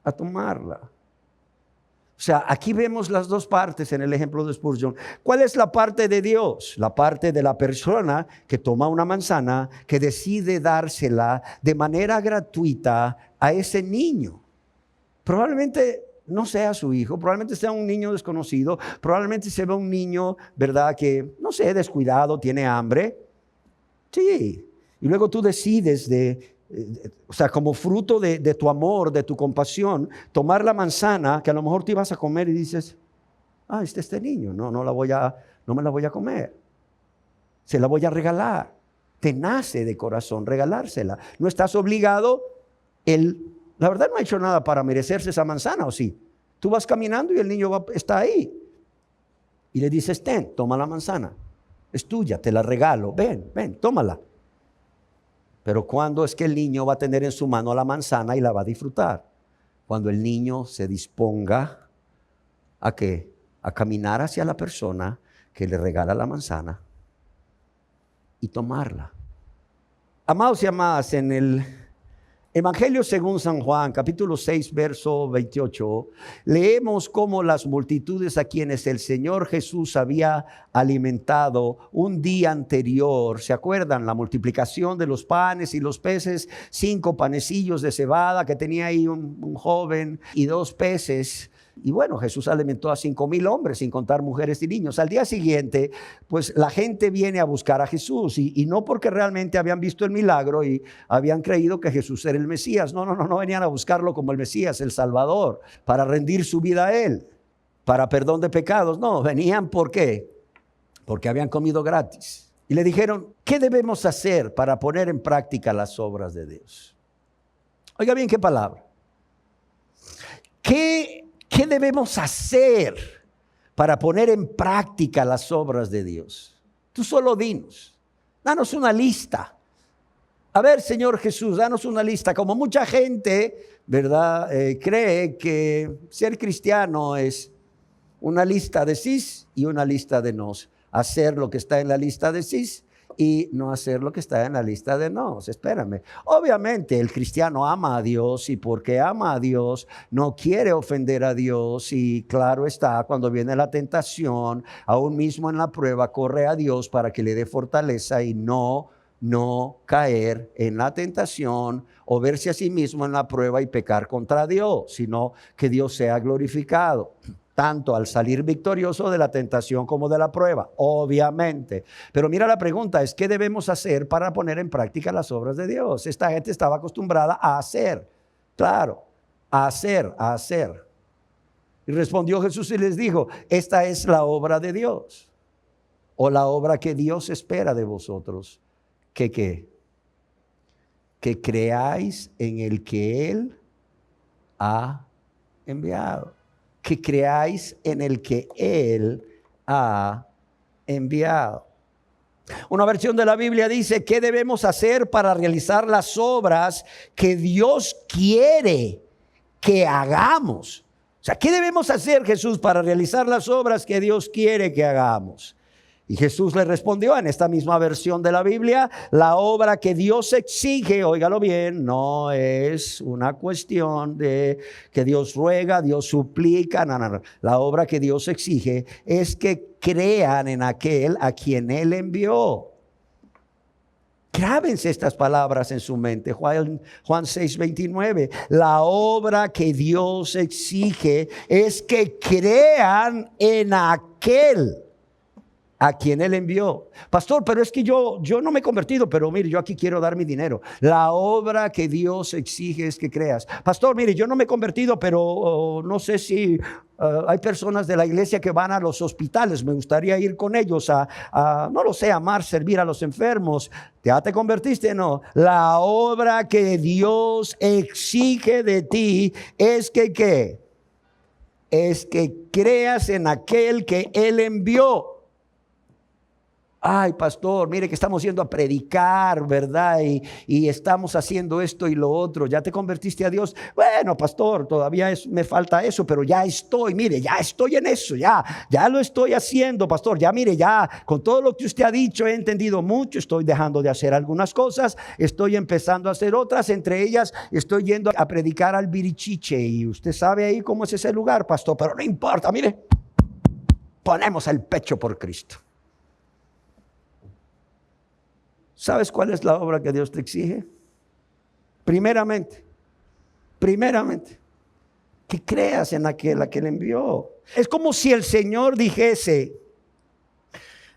a tomarla. O sea, aquí vemos las dos partes en el ejemplo de Spurgeon. ¿Cuál es la parte de Dios? La parte de la persona que toma una manzana, que decide dársela de manera gratuita a ese niño. Probablemente no sea su hijo, probablemente sea un niño desconocido, probablemente sea un niño, ¿verdad? Que, no sé, descuidado, tiene hambre. Sí. Y luego tú decides o sea, como fruto de tu amor, de tu compasión, tomar la manzana que a lo mejor te ibas a comer y dices, este niño, no me la voy a comer. Se la voy a regalar. Te nace de corazón regalársela. No estás obligado. La verdad no ha hecho nada para merecerse esa manzana, ¿o sí? Tú vas caminando y el niño está ahí. Y le dices, toma la manzana. Es tuya, te la regalo. Ven, tómala. Pero ¿cuándo es que el niño va a tener en su mano la manzana y la va a disfrutar? Cuando el niño se disponga ¿a qué? A caminar hacia la persona que le regala la manzana y tomarla. Amados y amadas, en el Evangelio según San Juan, capítulo 6, verso 28, leemos cómo las multitudes a quienes el Señor Jesús había alimentado un día anterior, ¿se acuerdan? La multiplicación de los panes y los peces, 5 panecillos de cebada que tenía ahí un joven y 2 peces. Y bueno, Jesús alimentó a 5,000 hombres, sin contar mujeres y niños. Al día siguiente, pues la gente viene a buscar a Jesús y no porque realmente habían visto el milagro y habían creído que Jesús era el Mesías. No venían a buscarlo como el Mesías, el Salvador, para rendir su vida a Él, para perdón de pecados. No, venían ¿por qué? Porque habían comido gratis. Y le dijeron, ¿qué debemos hacer para poner en práctica las obras de Dios? Oiga bien qué palabra. ¿Qué debemos hacer para poner en práctica las obras de Dios? Tú solo dinos, danos una lista. A ver, Señor Jesús, danos una lista. Como mucha gente, ¿verdad? Cree que ser cristiano es una lista de sís y una lista de nos. Hacer lo que está en la lista de sís y no hacer lo que está en la lista de no. Espérame. Obviamente el cristiano ama a Dios y porque ama a Dios no quiere ofender a Dios y claro está, cuando viene la tentación, aún mismo en la prueba, corre a Dios para que le dé fortaleza y no caer en la tentación o verse a sí mismo en la prueba y pecar contra Dios, sino que Dios sea glorificado. Tanto al salir victorioso de la tentación como de la prueba, obviamente. Pero mira, la pregunta es, ¿qué debemos hacer para poner en práctica las obras de Dios? Esta gente estaba acostumbrada a hacer, claro, a hacer. Y respondió Jesús y les dijo, esta es la obra de Dios, o la obra que Dios espera de vosotros. ¿Qué? Que creáis en el que Él ha enviado. Que creáis en el que Él ha enviado. Una versión de la Biblia dice, ¿qué debemos hacer para realizar las obras que Dios quiere que hagamos? O sea, ¿qué debemos hacer, Jesús, para realizar las obras que Dios quiere que hagamos? Y Jesús le respondió en esta misma versión de la Biblia, la obra que Dios exige, óigalo bien, no es una cuestión de que Dios ruega, Dios suplica, no. La obra que Dios exige es que crean en aquel a quien Él envió. Grábense estas palabras en su mente. Juan 6:29. La obra que Dios exige es que crean en aquel a quien Él envió. Pastor, pero es que yo no me he convertido, pero mire, yo aquí quiero dar mi dinero. La obra que Dios exige es que creas. Pastor, mire, yo no me he convertido, pero no sé si hay personas de la iglesia que van a los hospitales. Me gustaría ir con ellos no lo sé, amar, servir a los enfermos. ¿Ya te convertiste? No. La obra que Dios exige de ti es que ¿qué? Es que creas en aquel que Él envió. Ay, pastor, mire que estamos yendo a predicar, ¿verdad? Y estamos haciendo esto y lo otro. ¿Ya te convertiste a Dios? Bueno, pastor, todavía me falta eso, pero ya estoy, mire, ya estoy en eso, ya lo estoy haciendo, pastor. Ya mire, ya con todo lo que usted ha dicho he entendido mucho. Estoy dejando de hacer algunas cosas, estoy empezando a hacer otras. Entre ellas, estoy yendo a predicar al Birichiche. Y usted sabe ahí cómo es ese lugar, pastor, pero no importa, mire, ponemos el pecho por Cristo. ¿Sabes cuál es la obra que Dios te exige? Primeramente, que creas en aquel a que le envió. Es como si el Señor dijese: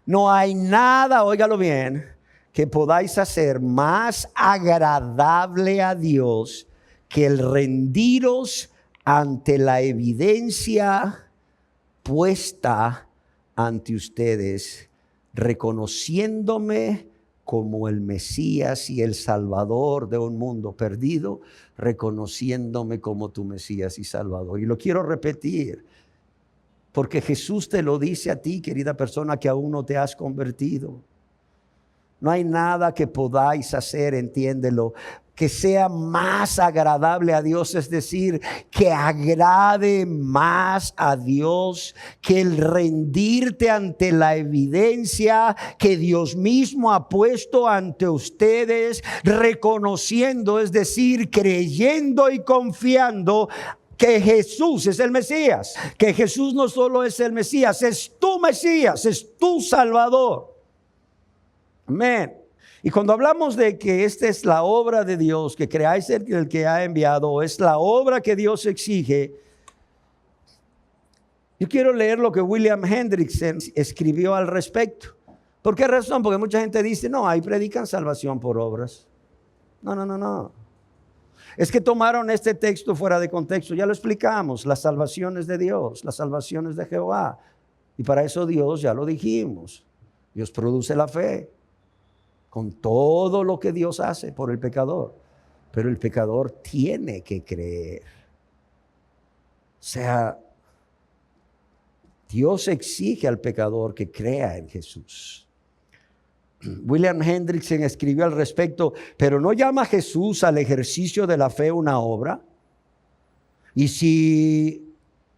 no hay nada, óigalo bien, que podáis hacer más agradable a Dios que el rendiros ante la evidencia puesta ante ustedes, reconociéndome como el Mesías y el Salvador de un mundo perdido, reconociéndome como tu Mesías y Salvador. Y lo quiero repetir, porque Jesús te lo dice a ti, querida persona, que aún no te has convertido. No hay nada que podáis hacer, entiéndelo, que sea más agradable a Dios, es decir, que agrade más a Dios que el rendirte ante la evidencia que Dios mismo ha puesto ante ustedes, reconociendo, es decir, creyendo y confiando que Jesús es el Mesías, que Jesús no solo es el Mesías, es tu Mesías, es tu Salvador. Amén. Y cuando hablamos de que esta es la obra de Dios, que creáis el que ha enviado, es la obra que Dios exige, yo quiero leer lo que William Hendrickson escribió al respecto. ¿Por qué razón? Porque mucha gente dice: no, ahí predican salvación por obras. No. Es que tomaron este texto fuera de contexto. Ya lo explicamos, las salvaciones de Dios, las salvaciones de Jehová. Y para eso Dios, ya lo dijimos, Dios produce la fe con todo lo que Dios hace por el pecador. Pero el pecador tiene que creer. O sea, Dios exige al pecador que crea en Jesús. William Hendrickson escribió al respecto: pero ¿no llama Jesús al ejercicio de la fe una obra? Y si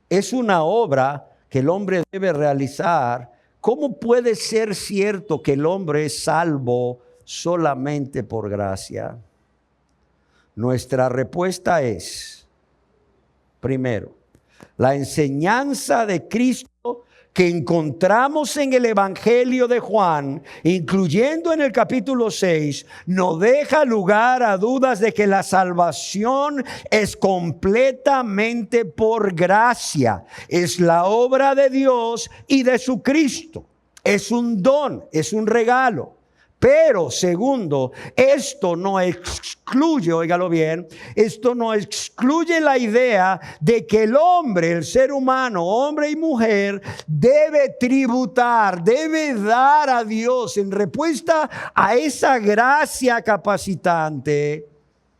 es una obra que el hombre debe realizar, ¿cómo puede ser cierto que el hombre es salvo solamente por gracia? Nuestra respuesta es, primero, la enseñanza de Cristo que encontramos en el Evangelio de Juan, incluyendo en el capítulo 6, no deja lugar a dudas de que la salvación es completamente por gracia. Es la obra de Dios y de su Cristo. Es un don, es un regalo. Pero segundo, esto no excluye, óigalo bien, esto no excluye la idea de que el hombre, el ser humano, hombre y mujer, debe tributar, debe dar a Dios en respuesta a esa gracia capacitante.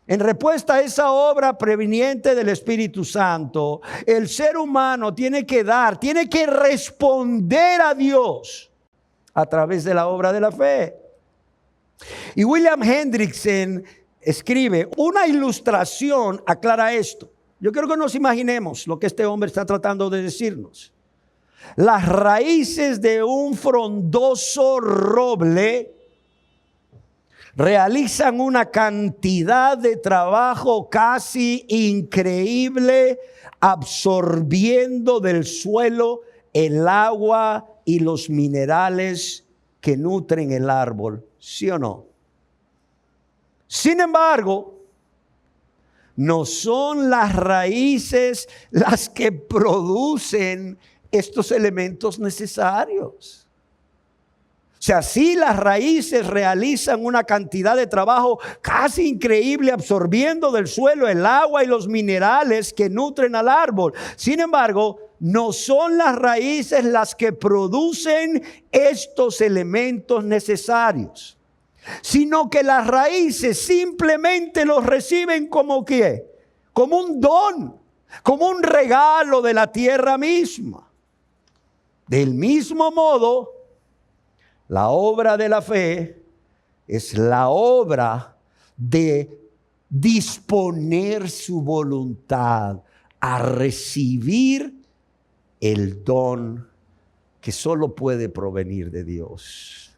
En respuesta a esa obra preveniente del Espíritu Santo, el ser humano tiene que dar, tiene que responder a Dios a través de la obra de la fe. Y William Hendrickson escribe: una ilustración aclara esto. Yo quiero que nos imaginemos lo que este hombre está tratando de decirnos. Las raíces de un frondoso roble realizan una cantidad de trabajo casi increíble, absorbiendo del suelo el agua y los minerales que nutren el árbol. ¿Sí o no? Sin embargo, no son las raíces las que producen estos elementos necesarios. O sea, sí, las raíces realizan una cantidad de trabajo casi increíble, absorbiendo del suelo el agua y los minerales que nutren al árbol. Sin embargo, no son las raíces las que producen estos elementos necesarios, sino que las raíces simplemente los reciben como ¿qué? Como un don, como un regalo de la tierra misma. Del mismo modo, La obra de la fe es la obra de disponer su voluntad a recibir el don que solo puede provenir de Dios.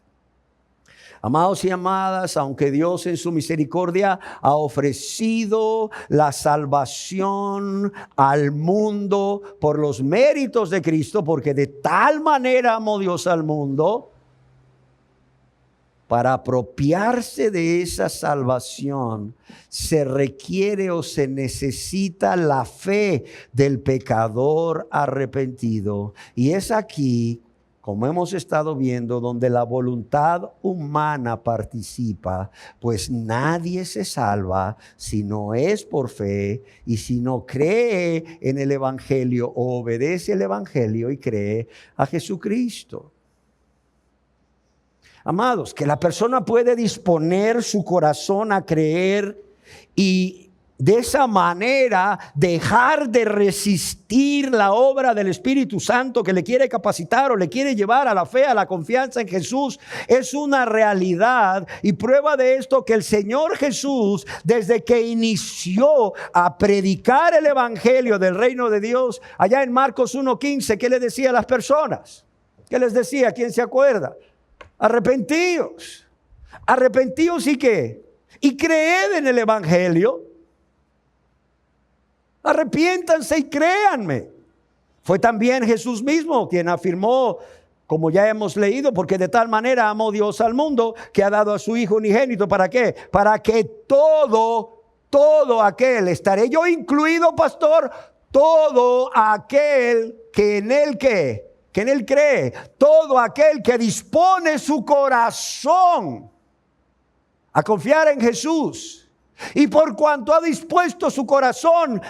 Amados y amadas, aunque Dios en su misericordia ha ofrecido la salvación al mundo por los méritos de Cristo, porque de tal manera amó Dios al mundo, para apropiarse de esa salvación se requiere o se necesita la fe del pecador arrepentido. Y es aquí, como hemos estado viendo, donde la voluntad humana participa, pues nadie se salva si no es por fe y si no cree en el Evangelio o obedece el Evangelio y cree a Jesucristo. Amados, que la persona puede disponer su corazón a creer y de esa manera dejar de resistir la obra del Espíritu Santo que le quiere capacitar o le quiere llevar a la fe, a la confianza en Jesús, es una realidad. Y prueba de esto que el Señor Jesús, desde que inició a predicar el Evangelio del reino de Dios, allá en Marcos 1:15, ¿qué le decía a las personas? ¿Qué les decía? ¿Quién se acuerda? Arrepentíos. Arrepentíos y qué? Y creed en el Evangelio. Arrepiéntanse y créanme. Fue también Jesús mismo quien afirmó, como ya hemos leído, porque de tal manera amó Dios al mundo que ha dado a su Hijo unigénito. ¿Para qué? Para que todo aquel, estaré yo incluido, pastor, todo aquel que en él que en él cree, todo aquel que dispone su corazón a confiar en Jesús, y por cuanto ha dispuesto su corazón,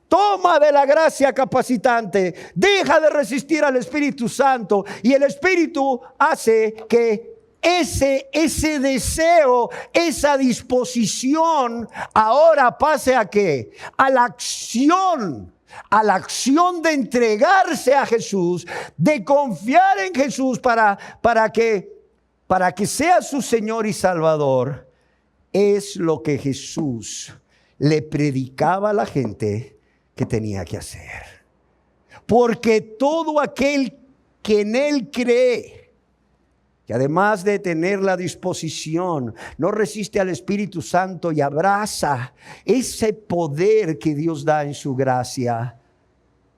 toma de la gracia capacitante, deja de resistir al Espíritu Santo, y el Espíritu hace que ese deseo, esa disposición ahora pase ¿a qué? A la acción de entregarse a Jesús, de confiar en Jesús para que sea su Señor y Salvador. Es lo que Jesús le predicaba a la gente que tenía que hacer. Porque todo aquel que en él cree, que además de tener la disposición, no resiste al Espíritu Santo y abraza ese poder que Dios da en su gracia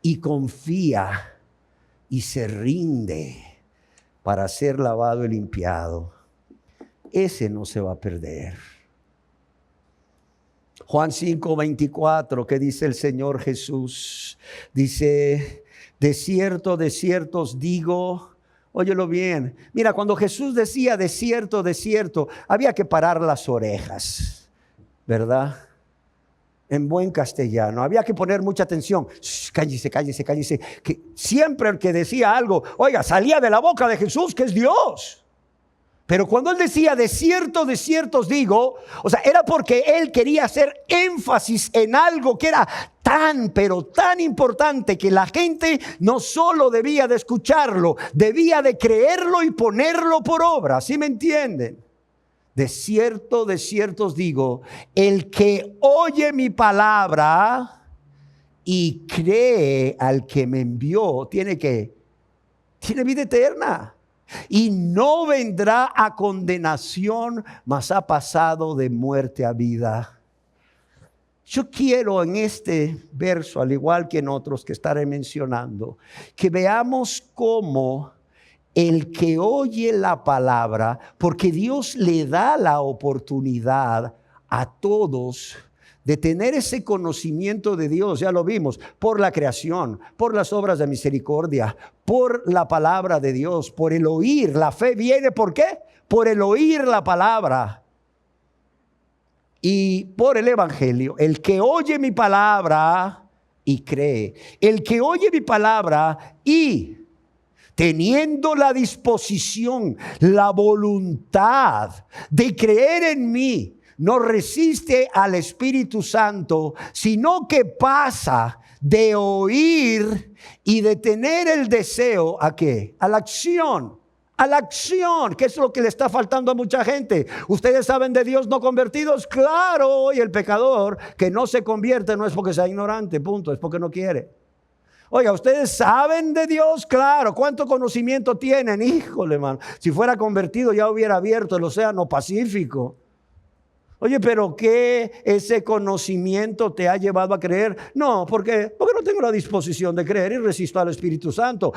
y confía y se rinde para ser lavado y limpiado, ese no se va a perder. Juan 5:24, que dice el Señor Jesús, dice: de cierto os digo. Óyelo bien. Mira, cuando Jesús decía de cierto, había que parar las orejas, ¿verdad? En buen castellano, había que poner mucha atención. Cállese. Que siempre el que decía algo, oiga, salía de la boca de Jesús, que es Dios. Pero cuando él decía de cierto os digo, o sea, era porque él quería hacer énfasis en algo que era pero tan importante, que la gente no solo debía de escucharlo, debía de creerlo y ponerlo por obra. ¿Sí me entienden? De cierto os digo, el que oye mi palabra y cree al que me envió, tiene vida eterna. Y no vendrá a condenación, mas ha pasado de muerte a vida. Yo quiero en este verso, al igual que en otros que estaré mencionando, que veamos cómo el que oye la palabra, porque Dios le da la oportunidad a todos de tener ese conocimiento de Dios, ya lo vimos, por la creación, por las obras de misericordia, por la palabra de Dios, por el oír. La fe viene, ¿por qué? Por el oír la palabra. Y por el Evangelio. El que oye mi palabra y cree. El que oye mi palabra y teniendo la disposición, la voluntad de creer en mí, no resiste al Espíritu Santo, sino que pasa de oír y de tener el deseo ¿a qué? A la acción, a la acción, que es lo que le está faltando a mucha gente. Ustedes saben de Dios no convertidos, claro, y el pecador que no se convierte no es porque sea ignorante, punto, es porque no quiere. Oiga, ustedes saben de Dios, claro. ¿Cuánto conocimiento tienen? Híjole, hermano, si fuera convertido ya hubiera abierto el océano Pacífico. Oye, pero ¿qué ese conocimiento te ha llevado a creer? No, porque no tengo la disposición de creer y resisto al Espíritu Santo.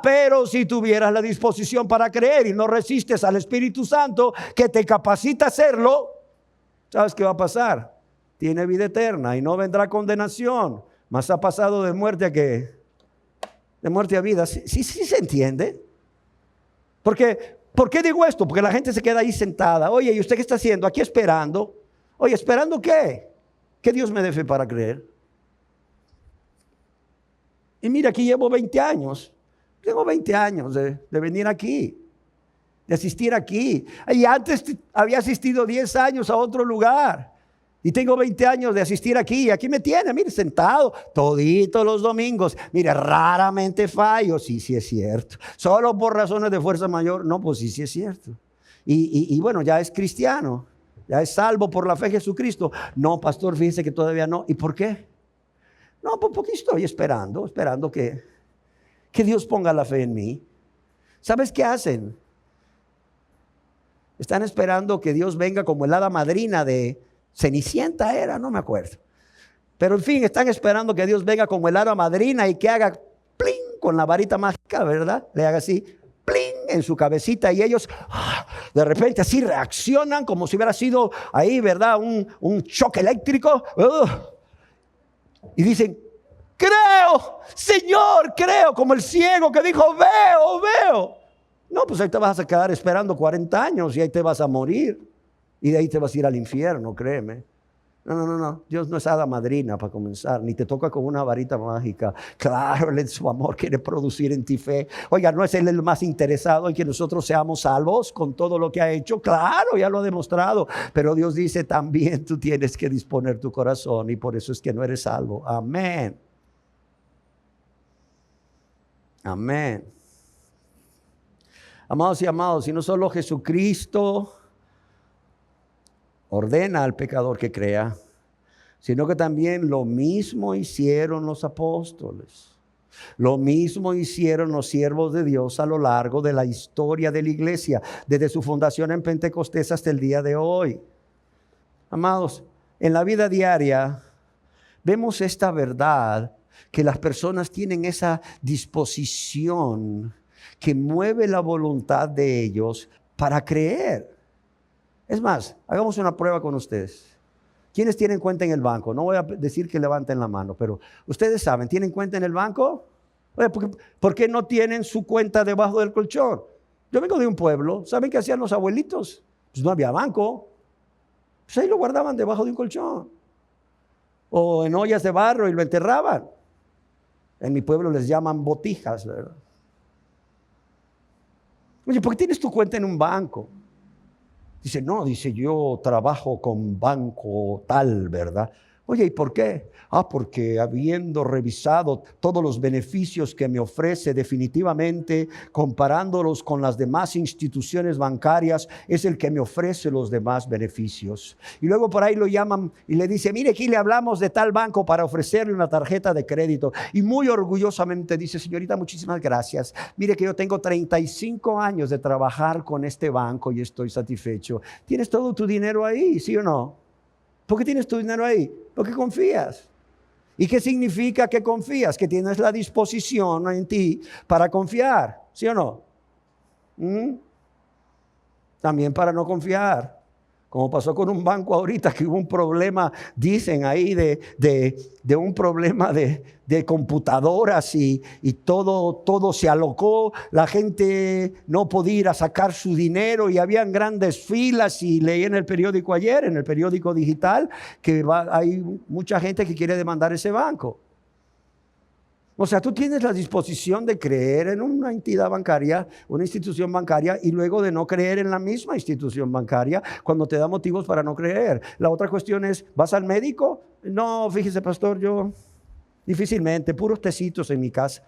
Pero si tuvieras la disposición para creer y no resistes al Espíritu Santo que te capacita a hacerlo, ¿sabes qué va a pasar? Tiene vida eterna y no vendrá condenación, mas ha pasado de muerte a ¿qué? De muerte a vida. Sí se entiende. ¿Por qué digo esto? Porque la gente se queda ahí sentada. Oye, ¿y usted qué está haciendo? Aquí esperando. Oye, ¿esperando qué? Que Dios me dé fe para creer. Y mira, aquí llevo 20 años. Tengo 20 años de venir aquí, de asistir aquí. Y antes había asistido 10 años a otro lugar. Y tengo 20 años de asistir aquí. Y aquí me tiene, mire, sentado toditos los domingos. Mire, raramente fallo. Sí es cierto. Solo por razones de fuerza mayor. No, pues sí es cierto. Y bueno, ya es cristiano. Ya es salvo por la fe en Jesucristo. No, pastor, fíjese que todavía no. ¿Y por qué? No, pues porque estoy esperando que Dios ponga la fe en mí. ¿Sabes qué hacen? Están esperando que Dios venga como el hada madrina de Cenicienta era, no me acuerdo. Pero en fin, están esperando que Dios venga como el hada madrina y que haga plin con la varita mágica, ¿verdad? Le haga así, plin en su cabecita y ellos de repente así reaccionan como si hubiera sido ahí, ¿verdad? Un choque eléctrico. Y dicen, creo, Señor, creo, como el ciego que dijo, veo. No, pues ahí te vas a quedar esperando 40 años y ahí te vas a morir. Y de ahí te vas a ir al infierno, créeme. No. Dios no es hada madrina para comenzar, ni te toca con una varita mágica. Claro, Él en su amor quiere producir en ti fe. Oiga, ¿no es Él el más interesado en que nosotros seamos salvos con todo lo que ha hecho? Claro, ya lo ha demostrado. Pero Dios dice también tú tienes que disponer tu corazón y por eso es que no eres salvo. Amén. Amén. Amados y amados, y no solo Jesucristo ordena al pecador que crea, sino que también lo mismo hicieron los apóstoles. Lo mismo hicieron los siervos de Dios a lo largo de la historia de la iglesia, desde su fundación en Pentecostés hasta el día de hoy. Amados, en la vida diaria vemos esta verdad, que las personas tienen esa disposición que mueve la voluntad de ellos para creer. Es más, hagamos una prueba con ustedes. ¿Quiénes tienen cuenta en el banco? No voy a decir que levanten la mano, pero ustedes saben, ¿tienen cuenta en el banco? Oye, ¿por qué no tienen su cuenta debajo del colchón? Yo vengo de un pueblo, ¿saben qué hacían los abuelitos? Pues no había banco. Pues ahí lo guardaban debajo de un colchón. O en ollas de barro y lo enterraban. En mi pueblo les llaman botijas, ¿verdad? Oye, ¿por qué tienes tu cuenta en un banco? Dice, no, yo trabajo con banco tal, ¿verdad? Oye, ¿y por qué? Porque habiendo revisado todos los beneficios que me ofrece, definitivamente, comparándolos con las demás instituciones bancarias, es el que me ofrece los demás beneficios. Y luego por ahí lo llaman y le dice, mire, aquí le hablamos de tal banco para ofrecerle una tarjeta de crédito. Y muy orgullosamente dice, señorita, muchísimas gracias. Mire que yo tengo 35 años de trabajar con este banco y estoy satisfecho. ¿Tienes todo tu dinero ahí, sí o no? ¿Por qué tienes tu dinero ahí? Porque confías. ¿Y qué significa que confías? Que tienes la disposición en ti para confiar, ¿sí o no? También para no confiar. Como pasó con un banco ahorita, que hubo un problema, dicen ahí, de un problema de computadoras y todo se alocó. La gente no podía ir a sacar su dinero y habían grandes filas. Y leí en el periódico ayer, en el periódico digital, que hay mucha gente que quiere demandar ese banco. O sea, tú tienes la disposición de creer en una entidad bancaria, una institución bancaria, y luego de no creer en la misma institución bancaria cuando te da motivos para no creer. La otra cuestión es, ¿vas al médico? No, fíjese, pastor, yo difícilmente, puros tecitos en mi casa.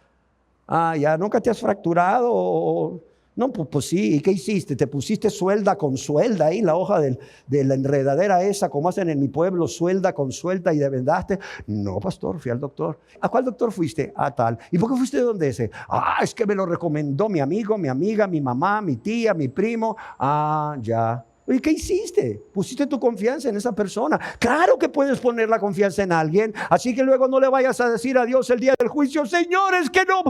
Ya, ¿nunca te has fracturado? No, pues sí, ¿y qué hiciste? ¿Te pusiste suelda con suelda ahí, la hoja de la enredadera esa, como hacen en mi pueblo, suelda con suelda y de vendaste? No, pastor, fui al doctor. ¿A cuál doctor fuiste? A tal. ¿Y por qué fuiste de dónde ese? Es que me lo recomendó mi amigo, mi amiga, mi mamá, mi tía, mi primo. Ya. ¿Y qué hiciste? Pusiste tu confianza en esa persona. Claro que puedes poner la confianza en alguien. Así que luego no le vayas a decir a Dios el día del juicio: Señor, es que no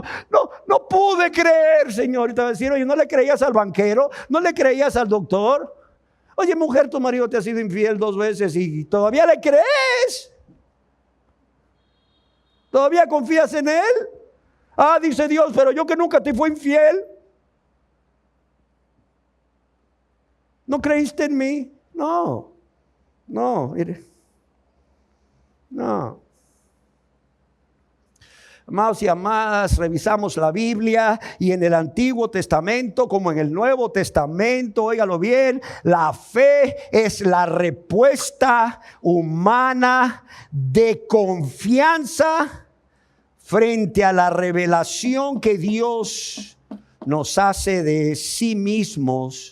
pude creer, Señor. Y te va a decir: oye, ¿no le creías al banquero? ¿No le creías al doctor? Oye, mujer, tu marido te ha sido infiel 2 veces y todavía le crees. ¿Todavía confías en él? Dice Dios, pero yo que nunca te fui infiel. ¿No creíste en mí? No. Mire. No. Amados y amadas, revisamos la Biblia y en el Antiguo Testamento como en el Nuevo Testamento, óigalo bien, la fe es la respuesta humana de confianza frente a la revelación que Dios nos hace de sí mismos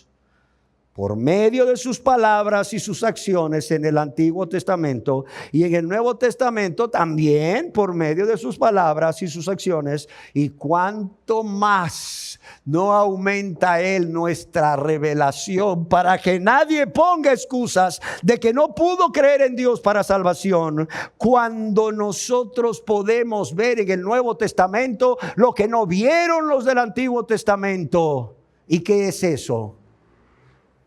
por medio de sus palabras y sus acciones en el Antiguo Testamento, y en el Nuevo Testamento también por medio de sus palabras y sus acciones. Y cuánto más no aumenta Él nuestra revelación para que nadie ponga excusas de que no pudo creer en Dios para salvación, cuando nosotros podemos ver en el Nuevo Testamento lo que no vieron los del Antiguo Testamento. ¿Y qué es eso?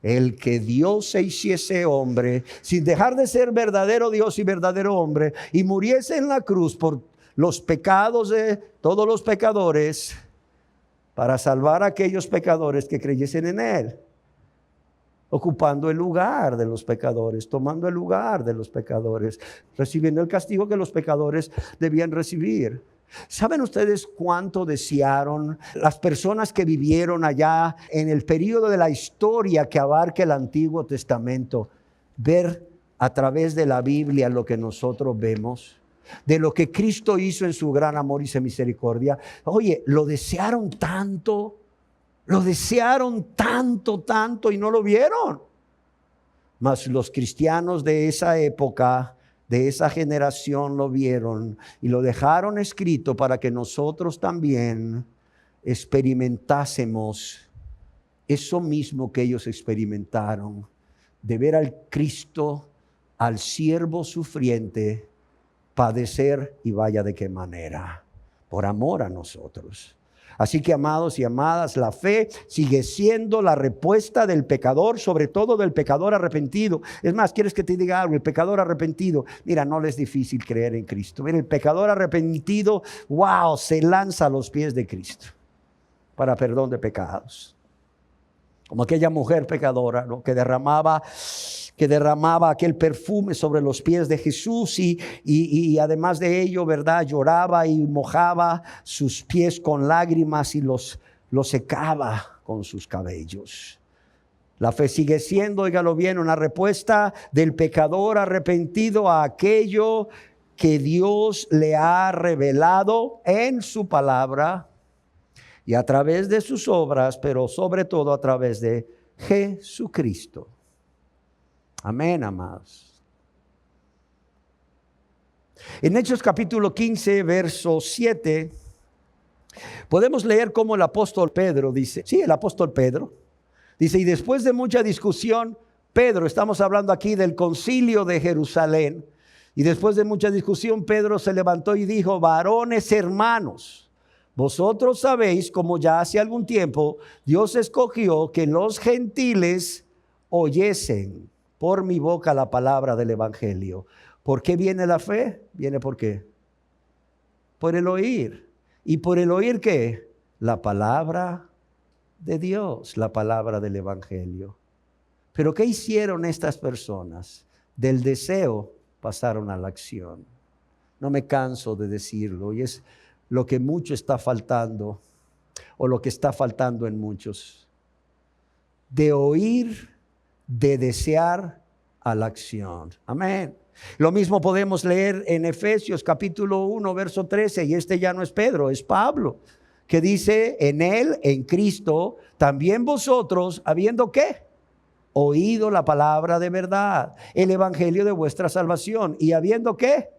El que Dios se hiciese hombre, sin dejar de ser verdadero Dios y verdadero hombre, y muriese en la cruz por los pecados de todos los pecadores, para salvar a aquellos pecadores que creyesen en Él, ocupando el lugar de los pecadores, tomando el lugar de los pecadores, recibiendo el castigo que los pecadores debían recibir. ¿Saben ustedes cuánto desearon las personas que vivieron allá en el periodo de la historia que abarca el Antiguo Testamento, ver a través de la Biblia lo que nosotros vemos, de lo que Cristo hizo en su gran amor y su misericordia? Oye, lo desearon tanto y no lo vieron. Mas los cristianos de esa época, de esa generación, lo vieron y lo dejaron escrito para que nosotros también experimentásemos eso mismo que ellos experimentaron, de ver al Cristo, al siervo sufriente, padecer, y vaya de qué manera, por amor a nosotros. Así que, amados y amadas, la fe sigue siendo la respuesta del pecador, sobre todo del pecador arrepentido. Es más, ¿quieres que te diga algo? El pecador arrepentido, mira, no le es difícil creer en Cristo. Mira, el pecador arrepentido, se lanza a los pies de Cristo para perdón de pecados. Como aquella mujer pecadora, ¿no?, que derramaba aquel perfume sobre los pies de Jesús y además de ello, ¿verdad?, lloraba y mojaba sus pies con lágrimas y los secaba con sus cabellos. La fe sigue siendo, óigalo bien, una respuesta del pecador arrepentido a aquello que Dios le ha revelado en su palabra y a través de sus obras, pero sobre todo a través de Jesucristo. Amén, amados. En Hechos capítulo 15, verso 7, podemos leer cómo el apóstol Pedro dice, el apóstol Pedro dice: y después de mucha discusión, Pedro, estamos hablando aquí del concilio de Jerusalén, y después de mucha discusión, Pedro se levantó y dijo: varones hermanos, vosotros sabéis cómo ya hace algún tiempo Dios escogió que los gentiles oyesen por mi boca la palabra del evangelio. ¿Por qué viene la fe? Viene ¿por qué? Por el oír. ¿Y por el oír qué? La palabra de Dios, la palabra del evangelio. Pero ¿qué hicieron estas personas? Del deseo pasaron a la acción. No me canso de decirlo, y es lo que mucho está faltando, o lo que está faltando en muchos. De oír, de desear a la acción. Amén. Lo mismo podemos leer en Efesios capítulo 1, verso 13, y este ya no es Pedro, es Pablo, que dice en Él, en Cristo, también vosotros, habiendo ¿qué? Oído la palabra de verdad, el evangelio de vuestra salvación, y habiendo ¿qué?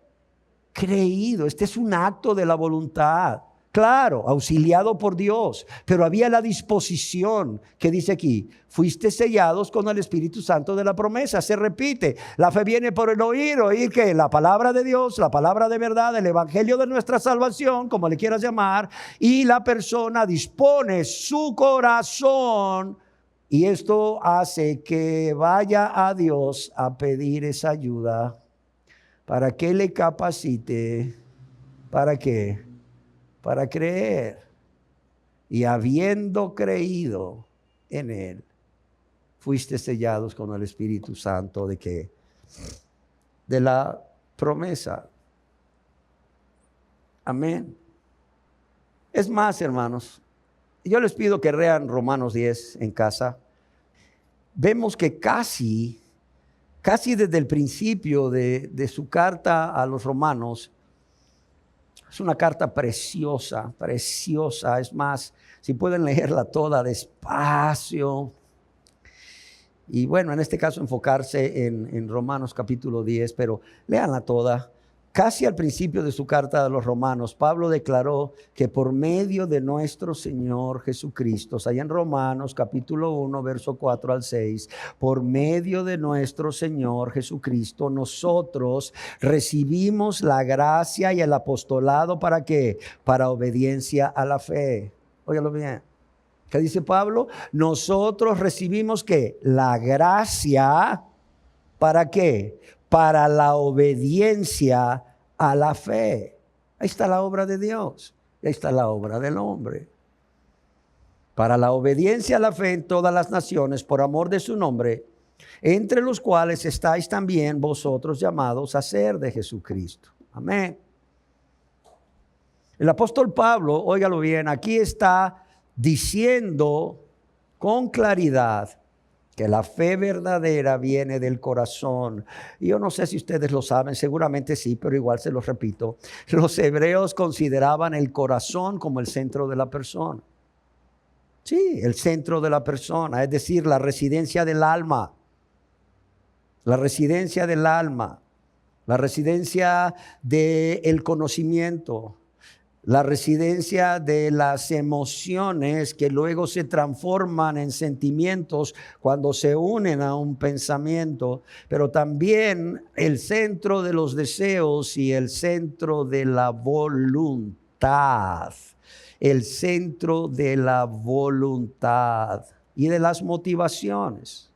Creído. Este es un acto de la voluntad. Claro, auxiliado por Dios, pero había la disposición que dice aquí, fuiste sellados con el Espíritu Santo de la promesa. Se repite, la fe viene por el oír ¿qué? La palabra de Dios, la palabra de verdad, el evangelio de nuestra salvación, como le quieras llamar, y la persona dispone su corazón y esto hace que vaya a Dios a pedir esa ayuda para que le capacite, ¿para qué? Para creer. Y habiendo creído en Él, fuiste sellados con el Espíritu Santo ¿de qué? De la promesa. Amén. Es más, hermanos, yo les pido que lean Romanos 10 en casa. Vemos que casi desde el principio de su carta a los romanos, es una carta preciosa, preciosa. Es más, si pueden leerla toda despacio. Y bueno, en este caso enfocarse en Romanos capítulo 10, pero léanla toda. Casi al principio de su carta a los romanos, Pablo declaró que por medio de nuestro Señor Jesucristo, allá en Romanos capítulo 1, verso 4 al 6, por medio de nuestro Señor Jesucristo, nosotros recibimos la gracia y el apostolado, ¿para qué? Para obediencia a la fe. Óigalo bien. ¿Qué dice Pablo? Nosotros recibimos ¿qué? La gracia, ¿para qué? Para la obediencia a la fe. Ahí está la obra de Dios. Ahí está la obra del hombre. Para la obediencia a la fe en todas las naciones, por amor de su nombre, entre los cuales estáis también vosotros llamados a ser de Jesucristo. Amén. El apóstol Pablo, óigalo bien, aquí está diciendo con claridad que la fe verdadera viene del corazón. Y yo no sé si ustedes lo saben, seguramente sí, pero igual se los repito. Los hebreos consideraban el corazón como el centro de la persona. Sí, el centro de la persona, es decir, la residencia del alma. La residencia del alma, la residencia del conocimiento, la residencia de las emociones que luego se transforman en sentimientos cuando se unen a un pensamiento, pero también el centro de los deseos y el centro de la voluntad. El centro de la voluntad y de las motivaciones.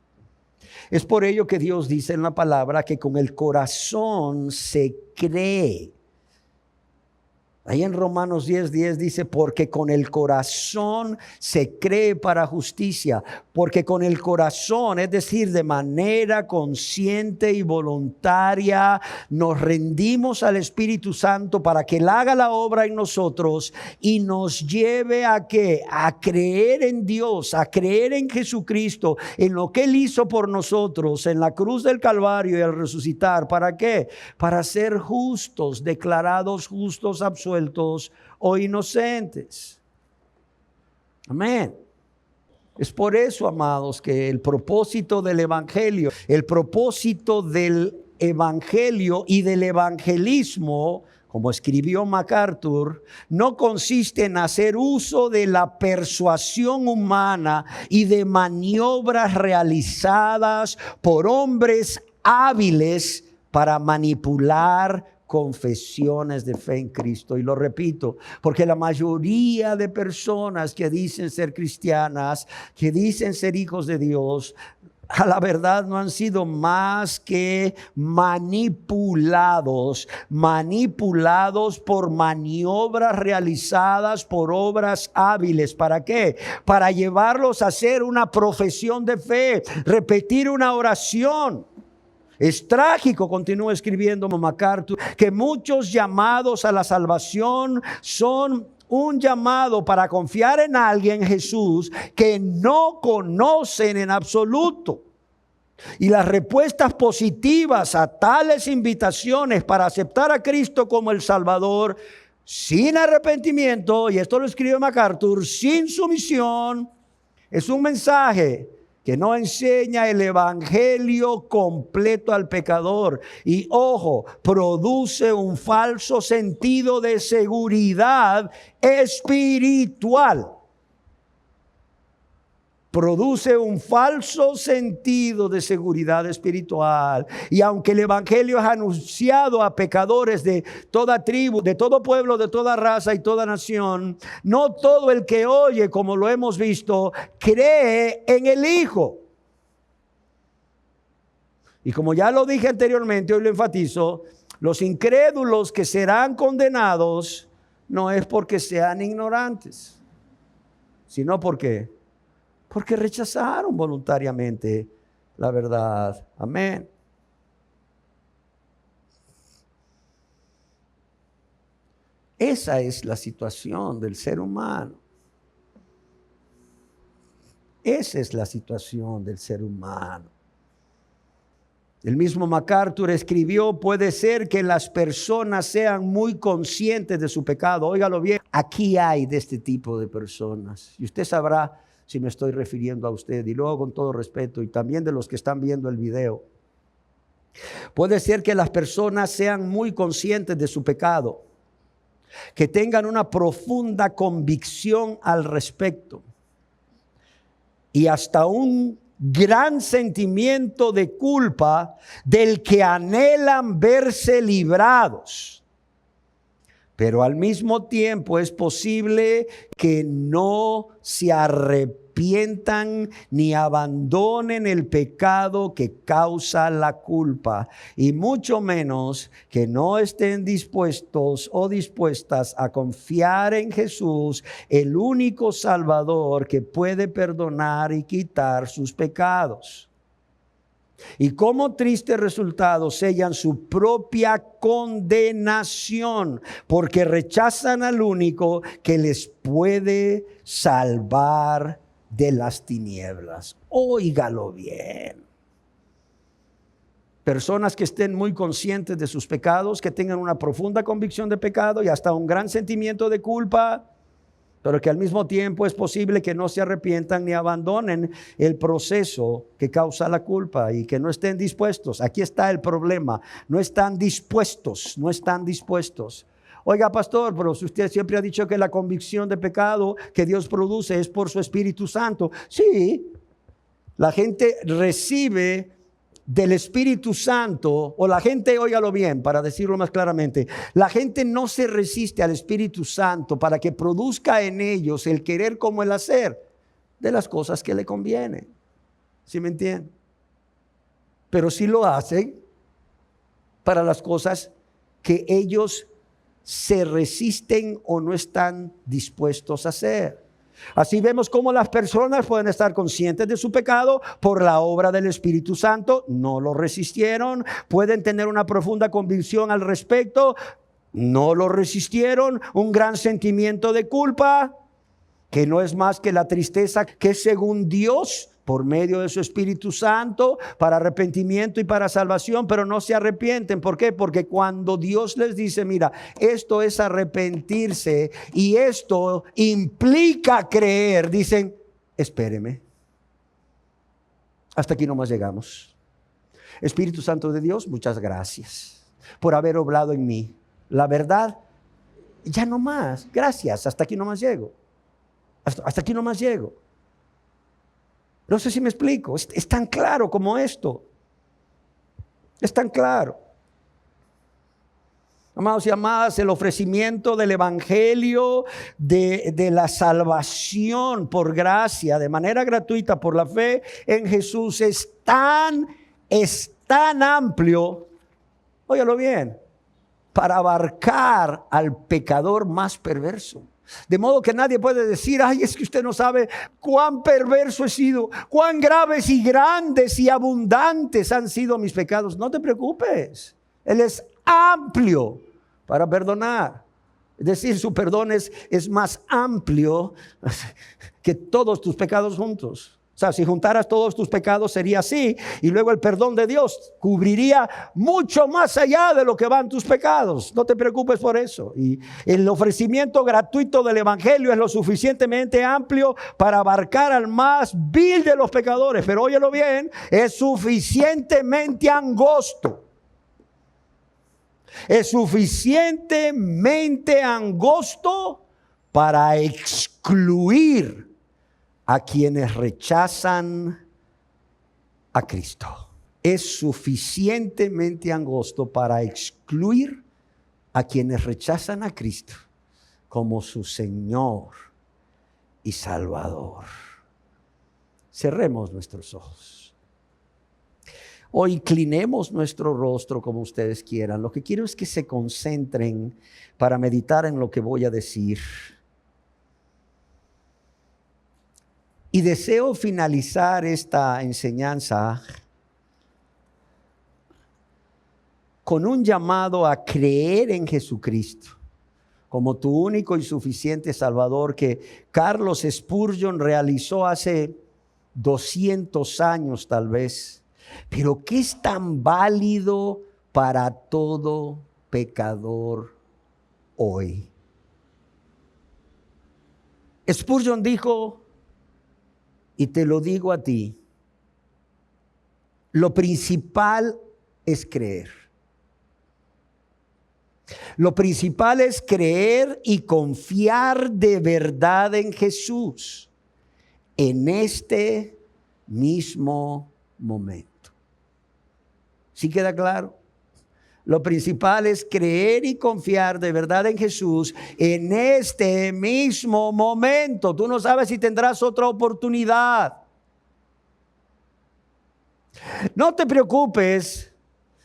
Es por ello que Dios dice en la palabra que con el corazón se cree. Ahí en Romanos 10:10 dice, porque con el corazón se cree para justicia, porque con el corazón, es decir, de manera consciente y voluntaria, nos rendimos al Espíritu Santo para que Él haga la obra en nosotros y nos lleve a ¿qué? A creer en Dios, a creer en Jesucristo, en lo que Él hizo por nosotros en la cruz del Calvario y al resucitar. ¿Para qué? Para ser justos, declarados justos, absueltos o inocentes. Amén. Es por eso, amados, que el propósito del evangelio y del evangelismo, como escribió MacArthur, no consiste en hacer uso de la persuasión humana y de maniobras realizadas por hombres hábiles para manipular confesiones de fe en Cristo. Y lo repito, porque la mayoría de personas que dicen ser cristianas, que dicen ser hijos de Dios, a la verdad no han sido más que manipulados por maniobras realizadas por obras hábiles. ¿Para qué? Para llevarlos a hacer una profesión de fe, repetir una oración. Es trágico, continúa escribiendo MacArthur, que muchos llamados a la salvación son un llamado para confiar en alguien, Jesús, que no conocen en absoluto. Y las respuestas positivas a tales invitaciones para aceptar a Cristo como el Salvador sin arrepentimiento, y esto lo escribe MacArthur, sin sumisión, es un mensaje que no enseña el evangelio completo al pecador. Y ojo, produce un falso sentido de seguridad espiritual. Produce un falso sentido de seguridad espiritual. Y aunque el evangelio es anunciado a pecadores de toda tribu, de todo pueblo, de toda raza y toda nación, no todo el que oye, como lo hemos visto, cree en el Hijo. Y como ya lo dije anteriormente, hoy lo enfatizo, los incrédulos que serán condenados no es porque sean ignorantes, sino porque rechazaron voluntariamente la verdad. Amén. Esa es la situación del ser humano. Esa es la situación del ser humano. El mismo MacArthur escribió, puede ser que las personas sean muy conscientes de su pecado. Óigalo bien, aquí hay de este tipo de personas. Y usted sabrá si me estoy refiriendo a usted, y luego con todo respeto, y también de los que están viendo el video. Puede ser que las personas sean muy conscientes de su pecado, que tengan una profunda convicción al respecto, y hasta un gran sentimiento de culpa del que anhelan verse librados. Pero al mismo tiempo es posible que no se arrepientan ni abandonen el pecado que causa la culpa, y mucho menos que no estén dispuestos o dispuestas a confiar en Jesús, el único Salvador que puede perdonar y quitar sus pecados. Y como triste resultado sellan su propia condenación, porque rechazan al único que les puede salvar de las tinieblas. Óigalo bien. Personas que estén muy conscientes de sus pecados, que tengan una profunda convicción de pecado y hasta un gran sentimiento de culpa, pero que al mismo tiempo es posible que no se arrepientan ni abandonen el proceso que causa la culpa, y que no estén dispuestos. Aquí está el problema, no están dispuestos. Oiga, pastor, pero si usted siempre ha dicho que la convicción de pecado que Dios produce es por su Espíritu Santo. Sí, la gente recibe del Espíritu Santo, o la gente, óigalo bien, para decirlo más claramente, la gente no se resiste al Espíritu Santo para que produzca en ellos el querer como el hacer de las cosas que le convienen. ¿Sí me entienden? Pero sí lo hacen para las cosas que ellos se resisten o no están dispuestos a hacer. Así vemos cómo las personas pueden estar conscientes de su pecado por la obra del Espíritu Santo, no lo resistieron. Pueden tener una profunda convicción al respecto, no lo resistieron. Un gran sentimiento de culpa, que no es más que la tristeza que según Dios, por medio de su Espíritu Santo, para arrepentimiento y para salvación, pero no se arrepienten. ¿Por qué? Porque cuando Dios les dice, mira, esto es arrepentirse y esto implica creer, dicen, espéreme, hasta aquí nomás llegamos. Espíritu Santo de Dios, muchas gracias por haber obrado en mí. La verdad, ya no más, gracias, hasta aquí nomás llego. Hasta aquí nomás llego. No sé si me explico. Es tan claro como esto. Es tan claro. Amados y amadas, el ofrecimiento del evangelio de la salvación por gracia, de manera gratuita por la fe en Jesús, es tan amplio, óyalo bien, para abarcar al pecador más perverso. De modo que nadie puede decir, ay, es que usted no sabe cuán perverso he sido, cuán graves y grandes y abundantes han sido mis pecados. No te preocupes, Él es amplio para perdonar. Es decir, su perdón es más amplio que todos tus pecados juntos. sea, si juntaras todos tus pecados sería así. Y luego el perdón de Dios cubriría mucho más allá de lo que van tus pecados. No te preocupes por eso. Y el ofrecimiento gratuito del evangelio es lo suficientemente amplio para abarcar al más vil de los pecadores. Pero óyelo bien, es suficientemente angosto. Es suficientemente angosto para excluir a quienes rechazan a Cristo. Es suficientemente angosto para excluir a quienes rechazan a Cristo como su Señor y Salvador. Cerremos nuestros ojos. O inclinemos nuestro rostro como ustedes quieran. Lo que quiero es que se concentren para meditar en lo que voy a decir. Y deseo finalizar esta enseñanza con un llamado a creer en Jesucristo como tu único y suficiente Salvador, que Carlos Spurgeon realizó hace 200 años tal vez, pero que es tan válido para todo pecador hoy. Spurgeon dijo, y te lo digo a ti, lo principal es creer. Lo principal es creer y confiar de verdad en Jesús en este mismo momento. ¿Sí queda claro? Lo principal es creer y confiar de verdad en Jesús en este mismo momento. Tú no sabes si tendrás otra oportunidad. No te preocupes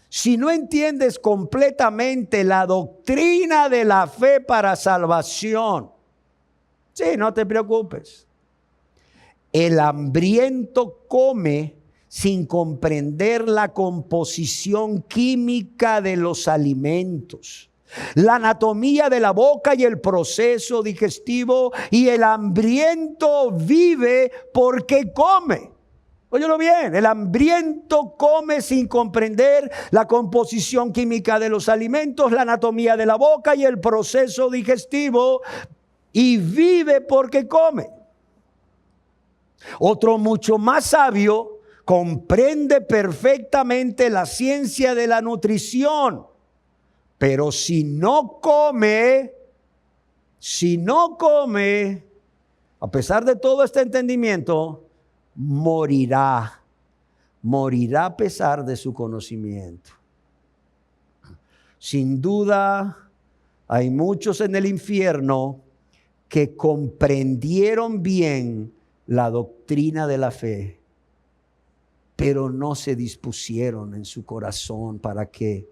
si no entiendes completamente la doctrina de la fe para salvación. Sí, no te preocupes. El hambriento come sin comprender la composición química de los alimentos, la anatomía de la boca y el proceso digestivo, y el hambriento vive porque come. Óyelo bien, el hambriento come sin comprender la composición química de los alimentos, la anatomía de la boca y el proceso digestivo, y vive porque come. Otro mucho más sabio comprende perfectamente la ciencia de la nutrición, pero si no come, a pesar de todo este entendimiento, morirá a pesar de su conocimiento. Sin duda, hay muchos en el infierno que comprendieron bien la doctrina de la fe, pero no se dispusieron en su corazón para que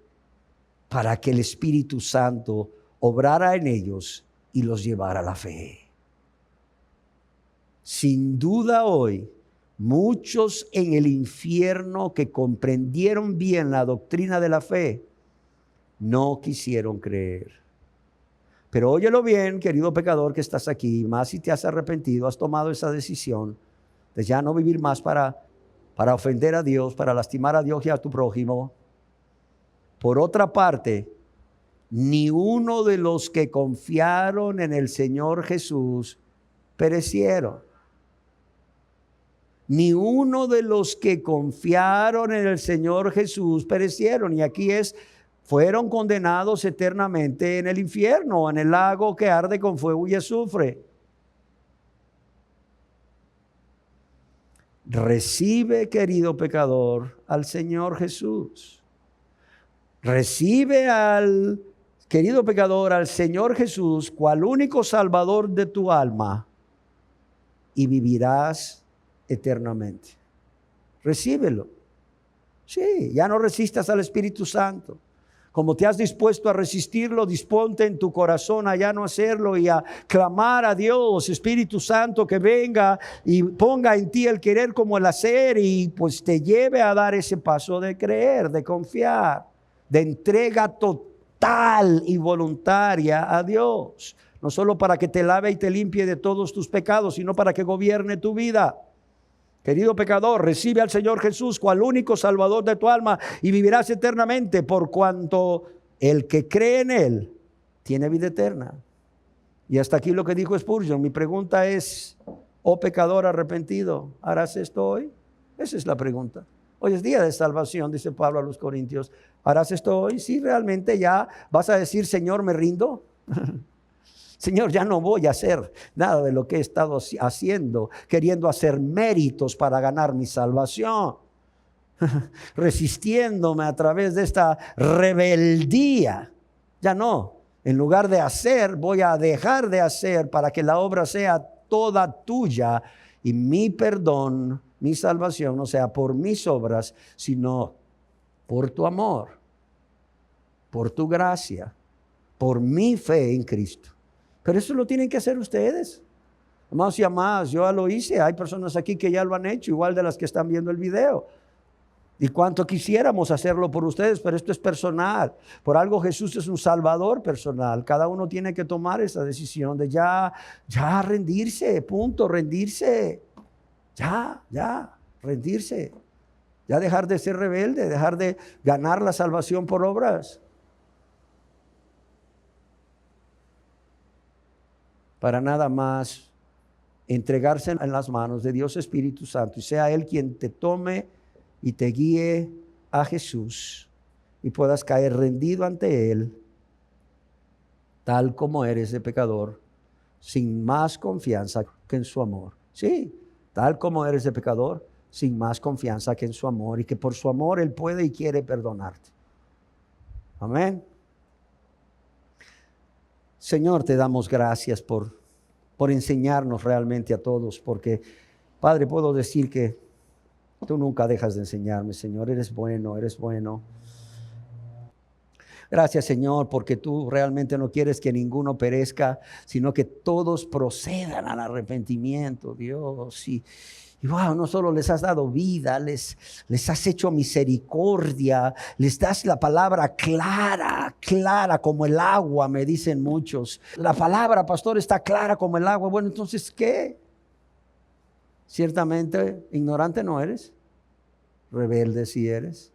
el Espíritu Santo obrara en ellos y los llevara a la fe. Sin duda hoy, muchos en el infierno que comprendieron bien la doctrina de la fe, no quisieron creer. Pero óyelo bien, querido pecador que estás aquí, más si te has arrepentido, has tomado esa decisión de ya no vivir más para ofender a Dios, para lastimar a Dios y a tu prójimo. Por otra parte, ni uno de los que confiaron en el Señor Jesús perecieron. Ni uno de los que confiaron en el Señor Jesús perecieron. Y aquí fueron condenados eternamente en el infierno, en el lago que arde con fuego y azufre. Recibe, querido pecador, al Señor Jesús. Recibe querido pecador, al Señor Jesús, cual único Salvador de tu alma, y vivirás eternamente. Recíbelo. Sí, ya no resistas al Espíritu Santo. Como te has dispuesto a resistirlo, disponte en tu corazón a ya no hacerlo y a clamar a Dios, Espíritu Santo, que venga y ponga en ti el querer como el hacer, y pues te lleve a dar ese paso de creer, de confiar, de entrega total y voluntaria a Dios. No solo para que te lave y te limpie de todos tus pecados, sino para que gobierne tu vida. Querido pecador, recibe al Señor Jesús cual único Salvador de tu alma y vivirás eternamente, por cuanto el que cree en Él tiene vida eterna. Y hasta aquí lo que dijo Spurgeon. Mi pregunta es, oh pecador arrepentido, ¿harás esto hoy? Esa es la pregunta. Hoy es día de salvación, dice Pablo a los Corintios. ¿Harás esto hoy? Sí, realmente ya vas a decir, Señor, me rindo. Señor, ya no voy a hacer nada de lo que he estado haciendo, queriendo hacer méritos para ganar mi salvación, resistiéndome a través de esta rebeldía. Ya no, en lugar de hacer, voy a dejar de hacer para que la obra sea toda tuya y mi perdón, mi salvación no sea por mis obras, sino por tu amor, por tu gracia, por mi fe en Cristo. Pero eso lo tienen que hacer ustedes. Más y más, yo ya lo hice. Hay personas aquí que ya lo han hecho, igual de las que están viendo el video. Y cuánto quisiéramos hacerlo por ustedes, pero esto es personal. Por algo Jesús es un salvador personal. Cada uno tiene que tomar esa decisión de ya rendirse, punto, rendirse. Ya, rendirse. Ya dejar de ser rebelde, dejar de ganar la salvación por obras. Para nada más entregarse en las manos de Dios Espíritu Santo y sea Él quien te tome y te guíe a Jesús y puedas caer rendido ante Él, tal como eres de pecador, sin más confianza que en su amor. Sí, tal como eres de pecador, sin más confianza que en su amor, y que por su amor Él puede y quiere perdonarte. Amén. Señor, te damos gracias por enseñarnos realmente a todos, porque, Padre, puedo decir que tú nunca dejas de enseñarme, Señor. Eres bueno, eres bueno. Gracias, Señor, porque tú realmente no quieres que ninguno perezca, sino que todos procedan al arrepentimiento, Dios. Y wow, no solo les has dado vida, les has hecho misericordia, les das la palabra clara como el agua, me dicen muchos. La palabra, pastor, está clara como el agua. Bueno, entonces, ¿qué? Ciertamente, ignorante no eres, rebelde sí eres.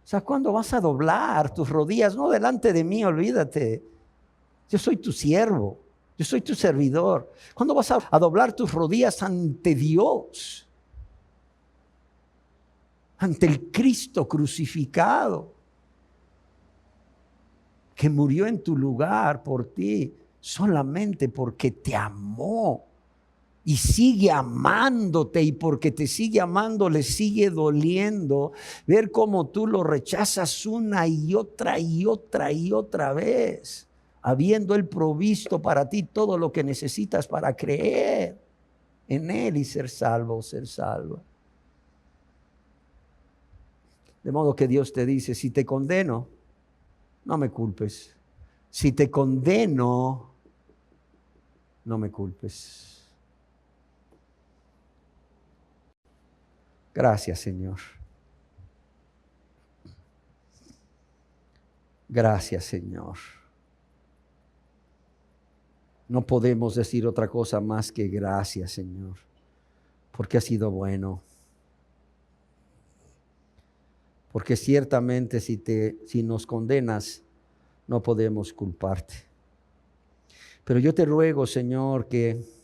O sea, ¿cuándo vas a doblar tus rodillas? No delante de mí, olvídate. Yo soy tu siervo. Yo soy tu servidor. ¿Cuándo vas a doblar tus rodillas ante Dios? Ante el Cristo crucificado, que murió en tu lugar por ti, solamente porque te amó. Y sigue amándote, y porque te sigue amando, le sigue doliendo ver cómo tú lo rechazas una y otra vez, habiendo Él provisto para ti todo lo que necesitas para creer en Él y ser salvo, ser salva. De modo que Dios te dice, si te condeno, no me culpes. Si te condeno, no me culpes. Gracias, Señor. Gracias, Señor. No podemos decir otra cosa más que gracias, Señor, porque has sido bueno. Porque ciertamente si nos condenas, no podemos culparte. Pero yo te ruego, Señor, que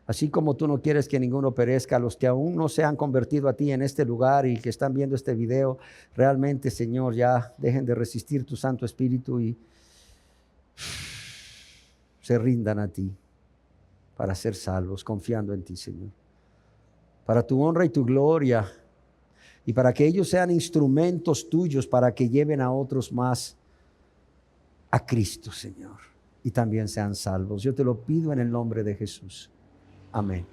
así como tú no quieres que ninguno perezca, los que aún no se han convertido a ti en este lugar y que están viendo este video, realmente, Señor, ya dejen de resistir tu Santo Espíritu y se rindan a ti para ser salvos, confiando en ti, Señor. Para tu honra y tu gloria, y para que ellos sean instrumentos tuyos para que lleven a otros más a Cristo, Señor, y también sean salvos. Yo te lo pido en el nombre de Jesús. Amén.